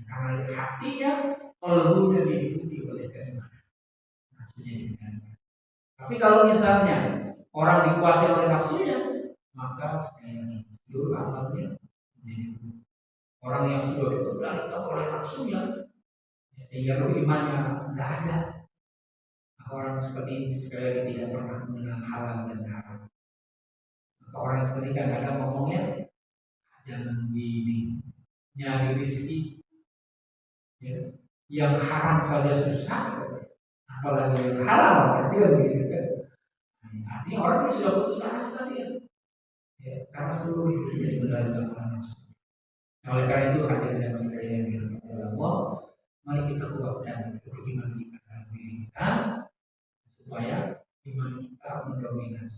Speaker 3: Karena hatinya, kalbunya diikuti oleh keimanan. Nafsunya ditinggalkan. Tapi kalau misalnya orang dikuasai oleh nafsunya, maka sekali lagi seluruh amalnya menjadi orang yang sudah dikendalikan oleh nafsunya, sehingga imannya tidak ada. Orang seperti ini sekali lagi tidak pernah mengenal halal dan haram. Maka orang seperti ini kadang-kadang ngomongnya jangan begini, nyari rezeki ya. Yang haram saja susah, apalagi yang halal, kan begitu kan? Artinya orang ini sudah putus asa dia, ya, karena seluruh hidupnya dikendalikan oleh nafsu. Oleh karena itu hadirin dan sekalian yang dirahmati Allah, mari kita kuatkan keimanan kita dalam diri kita supaya iman kita mendominasi.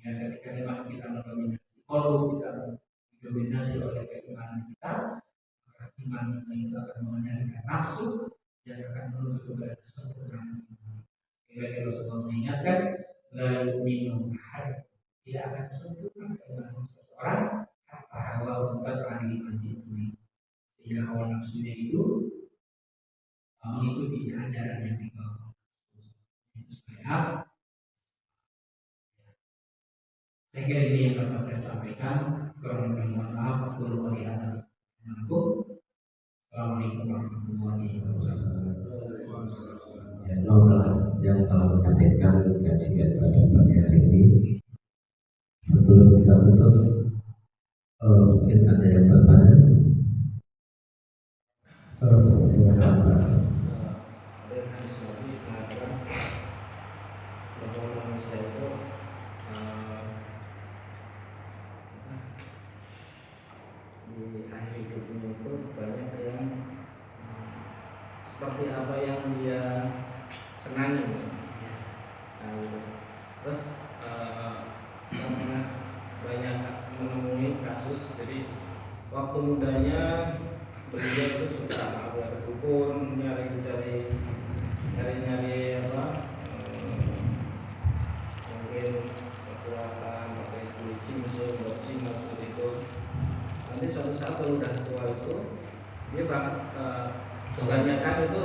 Speaker 3: Ya, ketika iman kita mendominasi, kalau kita didominasi oleh keimanan kita, maka iman kita itu akan mengendalikan nafsu dan akan menuju kepada kesempurnaan iman. Kira-kira Rasulullah mengingatkan, la yu'minu ahad, tidak akan sempurna keimanan seseorang kata hawa mutaba'an lima jituni, sehingga hawa nafsunya itu mengikuti ajaran yang dibawa. Itu supaya saya kira ini yang dapat saya sampaikan. Kurang lebih mohon maaf. Assalamualaikum warahmatullahi wabarakatuh.
Speaker 1: Yang telah menyampaikan kajian pada pagi hari ini. Sebelum kita tutup, mungkin ada yang bertanya. Silakan.
Speaker 2: Di akhir hidupnya itu banyak yang seperti apa yang dia senangi. Terus banyak menemui kasus, jadi waktu mudanya beliau itu suka berkebun, nyari apa, mungkin kekuatan pakai cincin, buat cina seperti itu. Nanti suatu saat kalau udah tua itu dia kebanyakan itu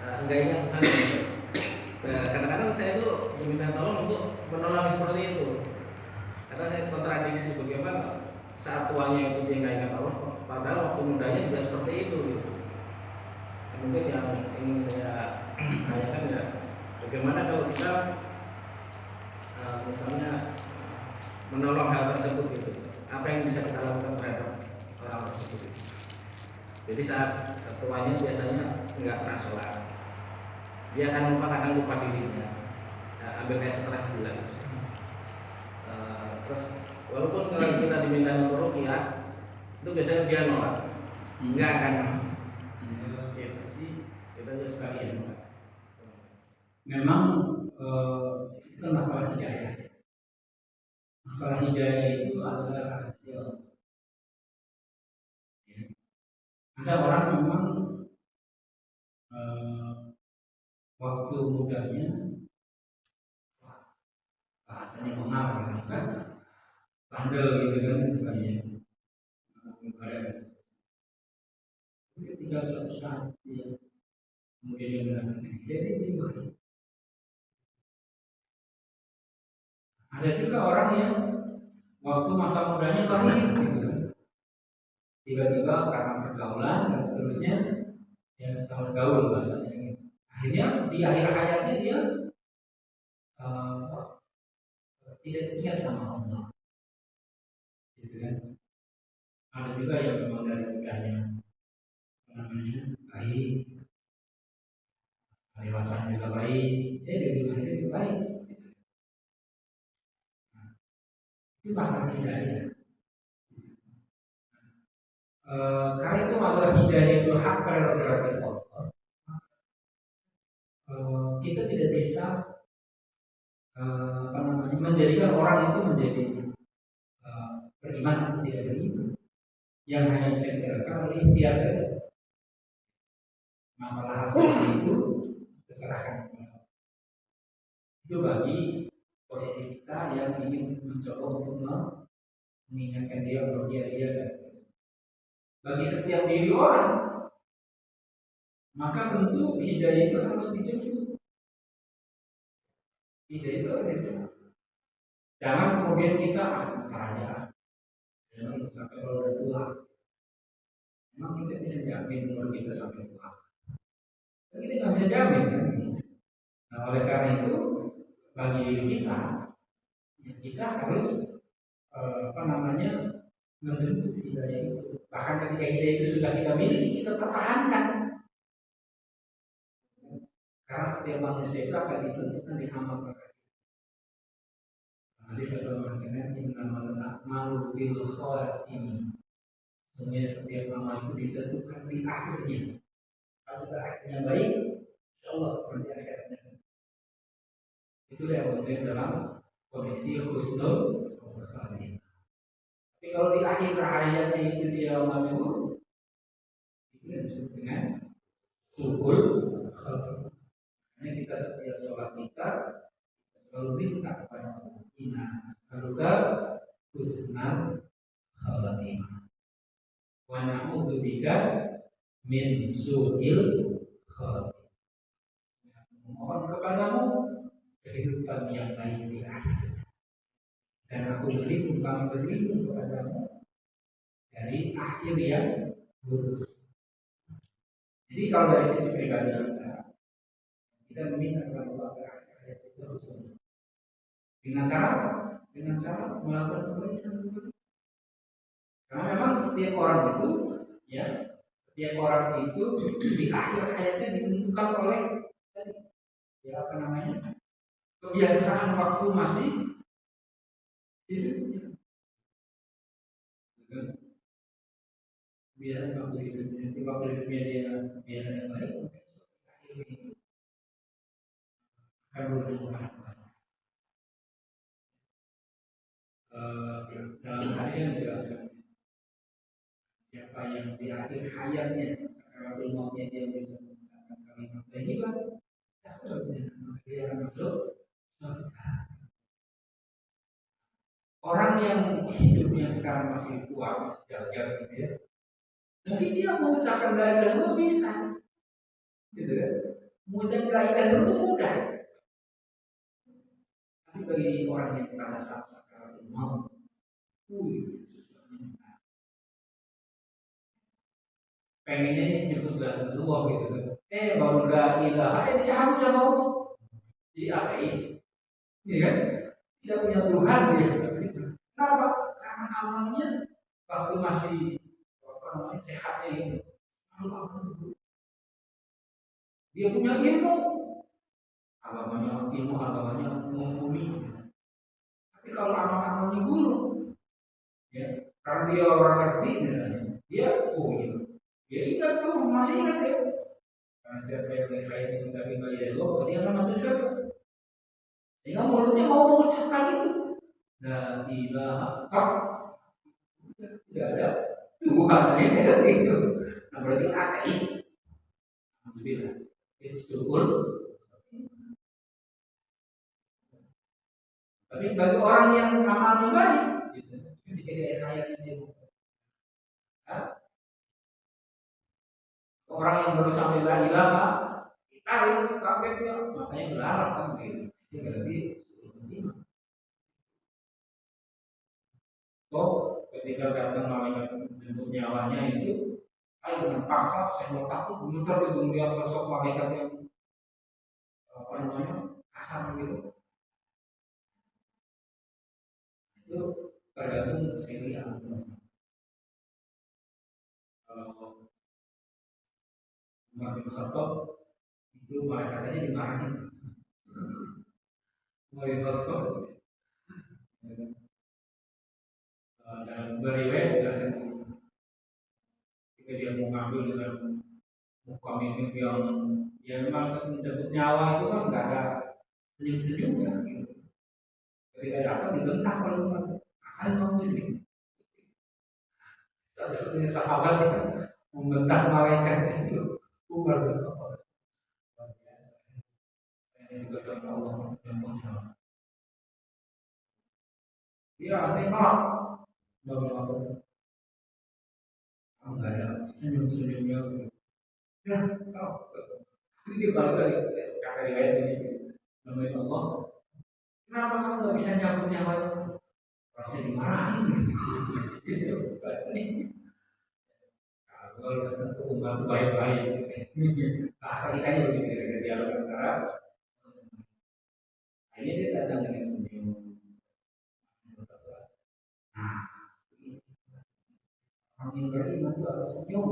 Speaker 2: enggak ingat Tuhan. Kadang-kadang saya itu diminta tolong untuk menolong seperti itu. Karena saya kontradiksi bagaimana saat tuanya itu dia nggak ingat Allah, padahal waktu mudanya juga seperti itu. Gitu. Mungkin yang ingin saya tanyakan ya, bagaimana kalau kita misalnya menolong hal tersebut gitu. Apa yang bisa kita lakukan terhadap orang tersebut? Jadi saat tuanya biasanya nggak pernah sholat, dia akan lupa dirinya, ambil kayak stres gila. Terus walaupun kalau kita diminta untuk ruqyah, itu biasanya dia nolak, nggak akan. Jadi kita aja sekalian.
Speaker 3: Memang itu kan masalah hidayah. Masalah hidayah itu adalah rahasia. Ya. Ada orang memang waktu mudanya bahasanya mengal kan, bandel gitu kan misalnya. Ketika suatu saat dia kemudian dia mendapatkan hidayah, dia mati. Ada juga orang yang waktu masa mudanya baik gitu kan. Tiba-tiba karena pergaulan dan seterusnya ya salah gaul bahasanya gitu. Akhirnya di akhir hayatnya dia tidak ingat sama Allah. Gitu kan. Ada juga yang memang dari mudanya namanya baik dewasa juga baik, di dunia juga baik. Nah, itu masalah hidayah. Karena itu adalah hidayah itu hak prerogatif Allah. Kita tidak bisa menjadikan orang itu menjadi beriman atau tidak beriman. Yang hanya bisa kita lakukan oleh ikhtiar saja. Masalah hasilnya itu terserahkan kepada Allah. Itu bagi posisi kita yang ingin mencoba untuk mengingatkan dia bahwa dia dan seterusnya. Bagi setiap diri orang, maka tentu hidayah itu harus dijemput. Hidayah itu harus dijemput. Jangan kemudian kita ntar aja. Memang itu sampai kalau udah tua, memang kita bisa jamin umur kita sampai tua. Tapi kita nggak bisa jamin kan? Nah, oleh karena itu bagi diri kita, ya kita harus menjemput hidayah itu. Bahkan ketika hidayah itu sudah kita miliki, kita pertahankan. Karena setiap manusia itu akan ditentukan di amal perkara. Hadis Rasulullah mengatakan innamal a'malu bil khawatim. Sebenarnya setiap amal itu ditentukan di akhirnya. Kalau sudah akhirnya baik, insyaallah nanti akhirnya. Itu yang kemudian dalam kondisi husnul khawatim. Tapi kalau di akhir hayatnya itu dia amalnya buruk, itu yang disebut dengan suhul khawatim. Karena kita setiap sholat kita selalu minta kepada Allah, inna as'aluka husnal khawatimah wa na'udzubika min su'il khawatimah. Mohon kepadamu kehidupan yang baik di akhir, dan aku berlindung kepadamu dari akhir yang buruk. Jadi kalau dari sisi pribadi kita meminta kepada Allah agar akhir itu harus baik. Dengan cara melakukan kebaikan. Karena memang setiap orang itu di akhir hayatnya ditentukan oleh kebiasaan waktu masih hidupnya. Kebiasaan waktu hidupnya dia biasanya baik, akhirnya itu akan berujung kepada dalam hadis yang dijelaskan, siapa yang di akhir hayatnya sakaratul mautnya dia bisa mengucapkan kalimat thayyibah, dia akan masuk surga. Orang yang hidupnya sekarang masih kuat, masih jaga gitu ya, mungkin dia mengucapkan la ilaha illallah bisa, gitu kan? Mengucapkan la ilaha illallah itu mudah. Tapi bagi orang yang pada saat sakaratul maut, susahnya. Pengennya disebut la ilaha illallah gitu kan? Baru la ilaha dicabut sama Allah, jadi ateis, ya kan? Tidak punya Tuhan dia. Kenapa? Karena amalnya waktu masih sehatnya itu, dia punya ilmu agamanya mumpuni. Tapi kalau amal-amalnya buruk, ya, karena dia orang ngerti misalnya, dia ingat tuh, masih ingat ya. Karena siapa yang berkait dengan sapi bayi Allah, dia akan masuk surga. Sehingga mulutnya mau mengucapkan itu. La ilaha illallah. Tidak ada Tuhan ini kan itu. Nah berarti ateis. Alhamdulillah. Itu syukur. Tapi bagi orang yang amalnya baik, gitu, ketika dia hayatnya dia orang yang baru sampai la ilaha, ditarik kaget dia, makanya belarak kan gitu. Itu berarti ketika datang malaikat menjemput nyawanya itu, saya dengan paksa saya takut muter itu melihat sosok malaikat yang kasar gitu. Itu tergantung sekali Umar bin Khattab itu malaikatnya dimarahin. Mau dalam sebuah riwayat dijelaskan ketika dia mau ngambil dengan muka mimik yang memang mencabut nyawa itu kan nggak ada senyum-senyumnya gitu. Ketika dapat dibentak oleh Umar, akan kamu sini. Satu-satunya sahabat yang membentak malaikat itu Umar bin Khattab. Luar biasa. Ini juga sama Allah yang punya. Dia nengok, nggak nggak ada senyum-senyumnya. Ya, so, jadi dia balik lagi kata riwayat begitu. Namanya Allah, kenapa kamu nggak bisa nyambut nyawanya? Rasanya dimarahin. Gitu, bahasanya. Kalau tentu umat baik-baik. Bahasa kita ini begitu kira-kira dialog antara. Akhirnya dia datang dengan senyum. Nah, orang yang beriman itu harus senyum.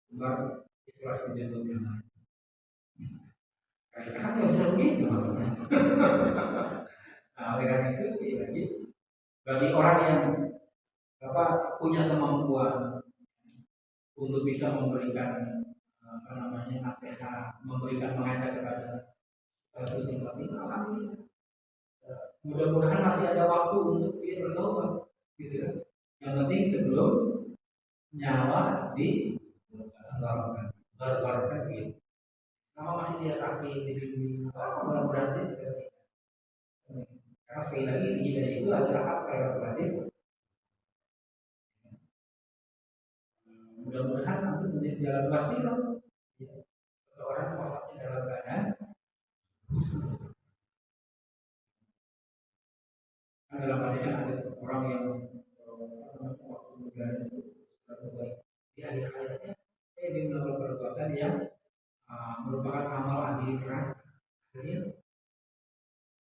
Speaker 3: Umar ikhlas menjemput yang lain. Karena kan nggak bisa begitu maksudnya. Nah, oleh karena itu sekali lagi bagi orang yang punya kemampuan untuk bisa memberikan nasihat, mengajak kepada kasus yang penting, alhamdulillah. Mudah-mudahan masih ada waktu untuk dia bertobat, gitu kan? Yang penting sebelum nyawa diorbankan gitu. Kalau masih dia sakit, mudah-mudahan dia tidak. Karena sekali lagi hidayah itu adalah hak prerogatif. Mudah-mudahan nanti menjadi jalan wasilah seseorang wafatnya dalam keadaan dalam hadis kan ada orang yang waktu muda itu berbuat di akhir hayatnya dia melakukan perbuatan yang merupakan amal ahli neraka.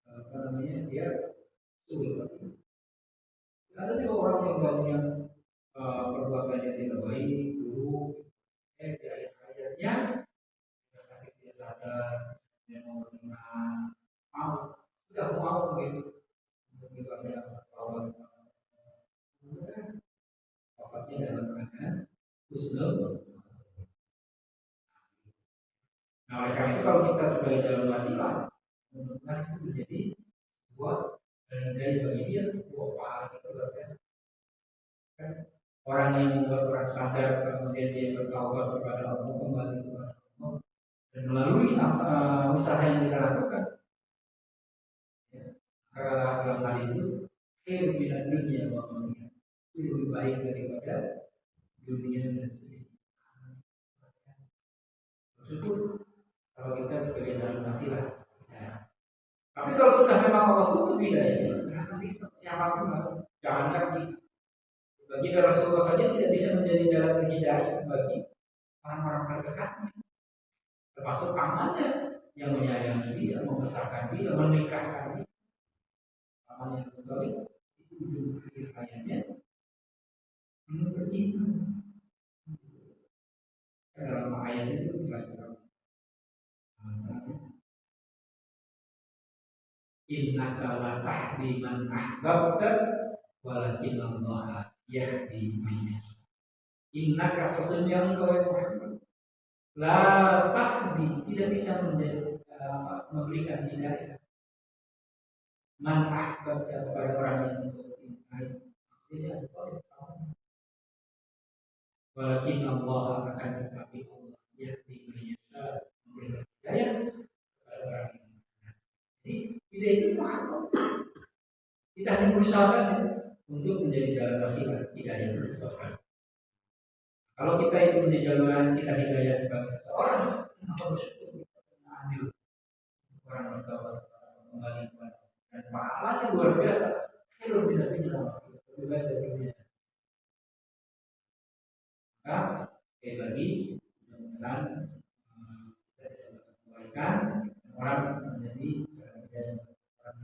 Speaker 3: Akhirnya dia sulit. Ada juga orang yang banyak perbuatannya tidak baik, buruk, di akhir hayatnya dia sakit, dia sadar, dia mau beriman, sudah mau begitu untuk ibadah Allah. Kemudian wafatnya dalam keadaan husnul. Nah, oleh karena itu kalau kita sebagai dalam wasilah, mudah-mudahan itu menjadi sebuah dari bagi dia, pahala itu luar biasa. Kan orang yang membuat orang sadar kemudian dia bertaubat kepada Allah, kembali kepada Allah, dan melalui usaha yang kita lakukan, ya, karena dalam hal itu khairu minad dunya wa ma fiha, itu lebih baik daripada dunia dan seisinya. Bersyukur kalau kita sebagai dalam wasilah. Ya. Tapi kalau sudah memang Allah tutup hidayahnya, nggak akan bisa siapapun. Jangankan kita. Bagi Rasulullah saja tidak bisa menjadi jalan hidayah bagi orang-orang terdekatnya, termasuk pamannya yang menyayangi dia, membesarkan dia, menikahkan dia. Paman yang kembali itu ujung akhir hayatnya beriman. Dalam ayat itu jelas sekali. Innaka la tahdi man ahbabta walakin Allah yahdi man yasha. Innaka sesungguhnya engkau ya Muhammad la tahdi, tidak bisa memberikan hidayah man ahbabta kepada orang yang engkau cintai. Tidak engkau. Walakin Allah akan tetapi Allah yahdi man yasha, memberikan hidayah kepada orang yang. Jadi hidayah itu mahal. Kita hanya berusaha saja untuk menjadi jalan wasilah hidayah bagi seseorang. Kalau kita itu menjadi jalan wasilah hidayah bagi seseorang, maka bersyukur kita adil orang bertaubat kembali kepada dan pahalanya luar biasa. Kalau tidak lebih baik dari dunia. Maka sekali lagi mudah-mudahan kita bisa kebaikan orang menjadi orang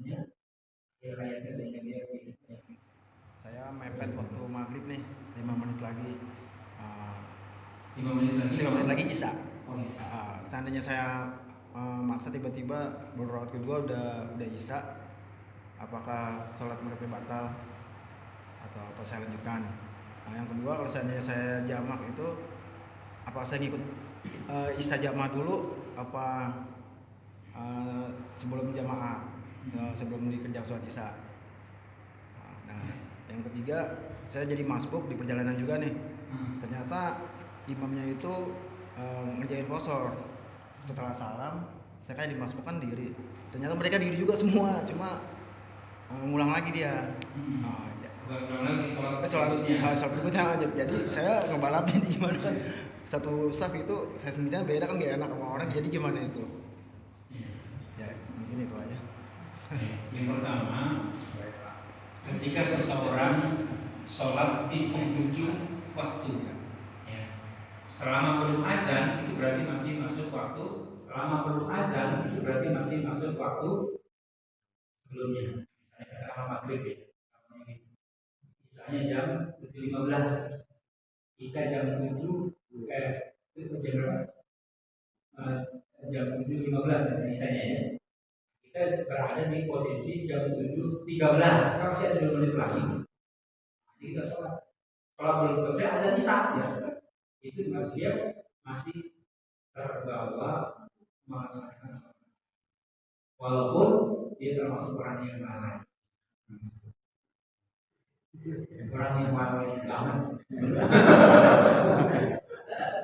Speaker 3: yang hayatnya sehingga dia
Speaker 4: saya mepet waktu maghrib nih 5 menit lagi
Speaker 2: 5 menit
Speaker 4: 3 menit lagi isya.
Speaker 2: Oh, isya.
Speaker 4: Seandainya saya maksa tiba-tiba baru rakaat kedua udah isya, apakah sholat maghribnya batal atau apa saya lanjutkan? Nah, yang kedua, kalau seandainya saya jamak itu, apa saya ngikut isya jamak dulu apa sebelum jamaah, sebelum dikerjakan sholat isya? Nah, yang ketiga, saya jadi masbuk di perjalanan juga nih. Ternyata imamnya itu ngerjain qashar. Setelah salam, saya kayak dimasbukkan diri. Ternyata mereka diri juga semua, cuma ngulang lagi dia.
Speaker 2: Ngulang lagi
Speaker 4: sholat berikutnya. Jadi saya ngebalapin gimana kan. Satu saf itu saya sendirian beda kan, gak enak sama orang, jadi gimana itu? Ya, mungkin itu aja.
Speaker 2: Yang pertama, ketika seseorang sholat di penghujung waktu, ya, selama belum azan itu berarti masih masuk waktu. Selama belum azan itu berarti masih masuk waktu sebelumnya. Misalnya kata maghrib ya, misalnya jam 7.15, kita jam 7 jam 7.15 misalnya ya. Kita berada di posisi jam 7.13, masih ada 2 menit lagi. Jadi kita sholat. Kalau belum selesai azan isya, ya itu masih terbawa melaksanakan sholat. Walaupun dia termasuk orang yang lalai. Orang yang lalai banget.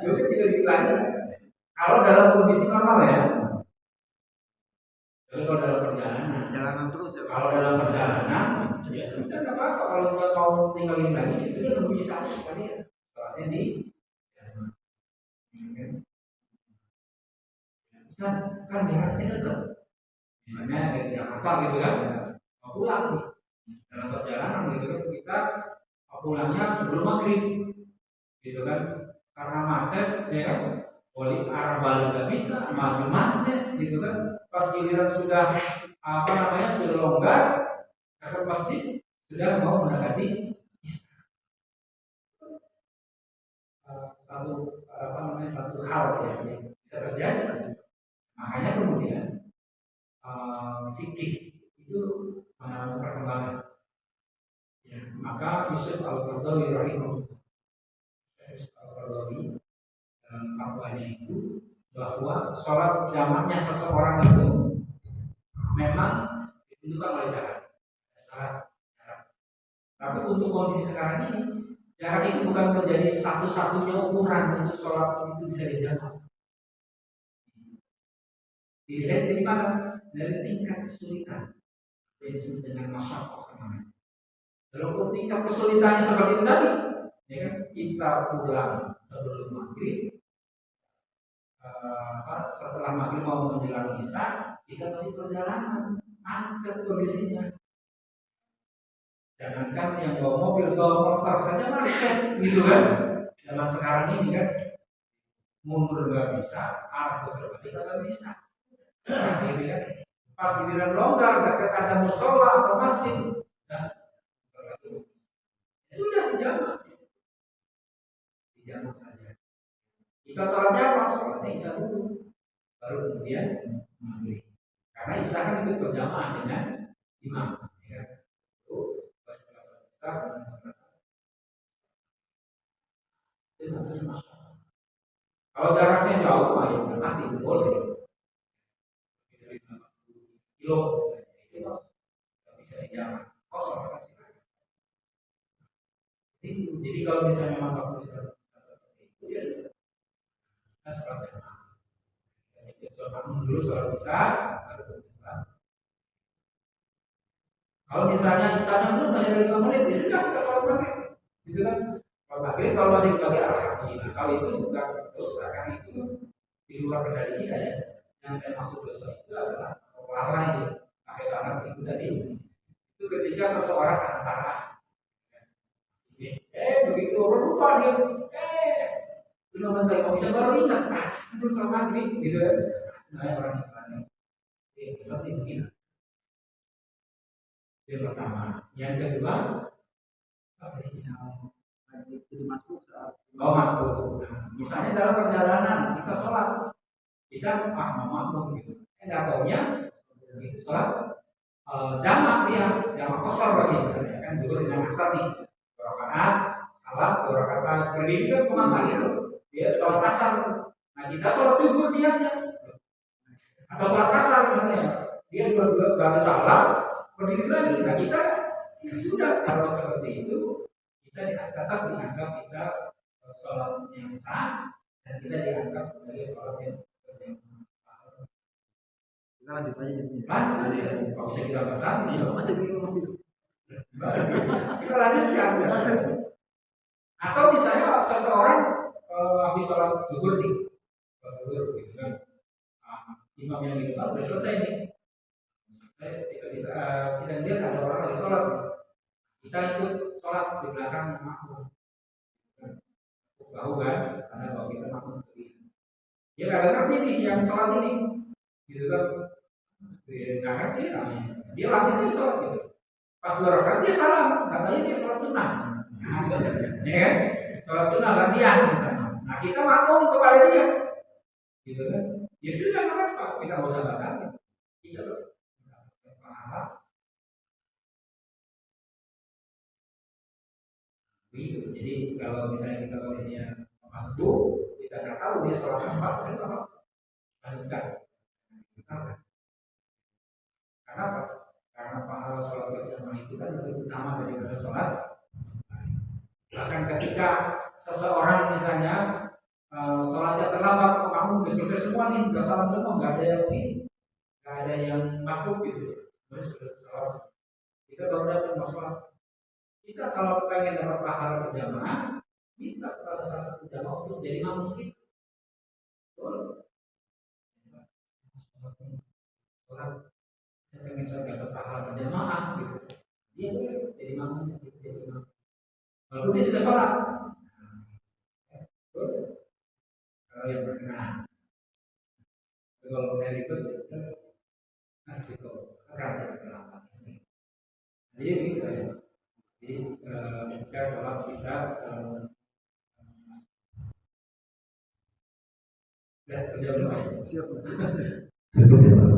Speaker 2: Jadi tidak ditanya. Kalau dalam kondisi normal ya. Kalau dalam perjalanan
Speaker 4: terus ya.
Speaker 2: Kalau dalam perjalanan, ya sudah tidak apa-apa. Kalau sudah mau tinggalin lagi, ya sudah nunggu isya sekali ya. Soalnya di kan jaraknya dekat. Misalnya dari Jakarta gitu kan, mau pulang nih. Dalam perjalanan gitu kan, kita pulangnya sebelum maghrib, gitu kan. Karena macet, ya kan. Wali arah balik nggak bisa, maju macet, gitu kan. Pas giliran sudah sudah longgar, akan pasti sudah mau mendekati satu hal ya yang bisa terjadi. Makanya kemudian fikih itu mengalami perkembangan. Ya, maka Yusuf Al-Qaradawi rahimahullah, dalam fatwanya itu bahwa sholat jamaknya seseorang itu memang ditentukan oleh jarak. Tapi untuk kondisi sekarang ini, jarak itu bukan menjadi satu-satunya ukuran untuk sholat itu bisa dijamak. Dilihat dari mana? Dari tingkat kesulitan yang disebut dengan masyaqqah namanya. Kalau tingkat kesulitannya seperti itu tadi, ya kan, kita pulang sebelum maghrib, setelah maghrib mau menjelang isya, kita masih perjalanan, macet kondisinya. Jangankan yang bawa mobil, bawa motor saja macet, gitu kan? Zaman sekarang ini kan, mundur nggak bisa, arah berbalik nggak bisa. Gitu kan? Pas giliran longgar, dekat ada musola atau masjid, nah, sudah dijamak saja. Kita sholatnya apa? Sholatnya isya dulu, baru kemudian maghrib. Karena isya kan ikut berjamaah dengan imam. Ya. Itu namanya masalah. Kalau jaraknya jauh, ya pasti itu boleh. Kilo, itu bisa dijamak. Kosong kan sih. Jadi kalau misalnya memang waktu seperti itu, ya sudah. Kita sholat jamaah. Dulu sholat isya, baru sholat. Kalau misalnya isya belum masih ada 5 menit, ya sudah kita sholat maghrib, gitu kan? Kalau maghrib kalau masih dipakai alhamdulillah. Kalau itu bukan dosa, karena itu di luar kendali kita ya. Yang saya maksud dosa itu adalah lalai ya, pakai tangan itu tadi. Itu ketika seseorang antara, begitu orang lupa dia, 5 menit lagi mau bisa baru ingat, sebelum sholat maghrib, gitu kan? Nah, orang itu seperti begini. Yang pertama, yang kedua, apa sih?
Speaker 4: Jadi masuk saat
Speaker 3: Oh masbuk. Nah, misalnya dalam perjalanan kita sholat, kita mau makmum gitu. Nggak taunya itu sholat jamak dia, jamak kosor bagi misalnya kan juga dengan asar nih. Rakaat, salat, rakaat berdiri kan kemana gitu. Dia sholat asar. Nah kita sholat zuhur diamnya. Atau sholat asar misalnya, dia dua baru salam, berdiri lagi. Nah kita ya sudah kalau seperti itu kita tetap dianggap kita sholat yang sah dan kita dianggap sebagai sholat yang
Speaker 4: Kita lanjut aja jadi.
Speaker 3: lanjut aja. Kalau bisa kita bahkan,
Speaker 4: Masih bingung gitu.
Speaker 3: kita lanjutkan. Atau misalnya seseorang habis sholat zuhur nih, sholat zuhur gitu kan, imam yang di depan udah selesai nih. Kita lihat ada orang lagi sholat, kita ikut sholat di belakang makmum. Tahu kan? Karena kalau kita makmum dia nggak ngerti nih yang sholat ini, gitu kan? Dia nggak ngerti namanya. Dia lanjut di sholat gitu. Pas 2 rakaat dia salam, katanya dia sholat sunnah. Ya kan? Sholat sunnah gantian misalnya. Nah kita makmum kepada dia, gitu kan? Ya sudah nggak apa-apa, kita nggak usah batalkan. Kita terus pahala. Gitu. Jadi kalau misalnya kita kondisinya masbuk, kita nggak tahu dia sholat apa, kita apa? Lanjutkan. Kenapa? Karena pahala sholat berjamaah itu kan lebih utama daripada sholat. Bahkan ketika seseorang misalnya sholatnya terlambat, kamu udah selesai semua nih, udah salam semua, nggak ada yang ini, nggak ada yang masuk gitu. Terus sudah sholat, kita baru datang mau sholat. Kita kalau pengen dapat pahala berjamaah, minta kepada salah satu jamaah untuk jadi makmum kita. Boleh. Sholat, saya pengen dapat pahala berjamaah gitu. Dia boleh jadi makmum, jadi makmum. Lalu dia sudah sholat. Kalau yang berkenan, kalau saya ikut, risiko akan terlambat. Jadi begitu ya. Jadi jika sholat kita dan berjauh jauh siap.
Speaker 1: Cukup ya Pak.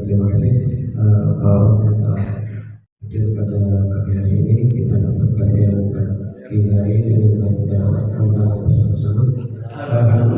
Speaker 1: Terima kasih. Mungkin pada pagi hari ini kita dapat kajian pagi hari ini dengan bersama-sama.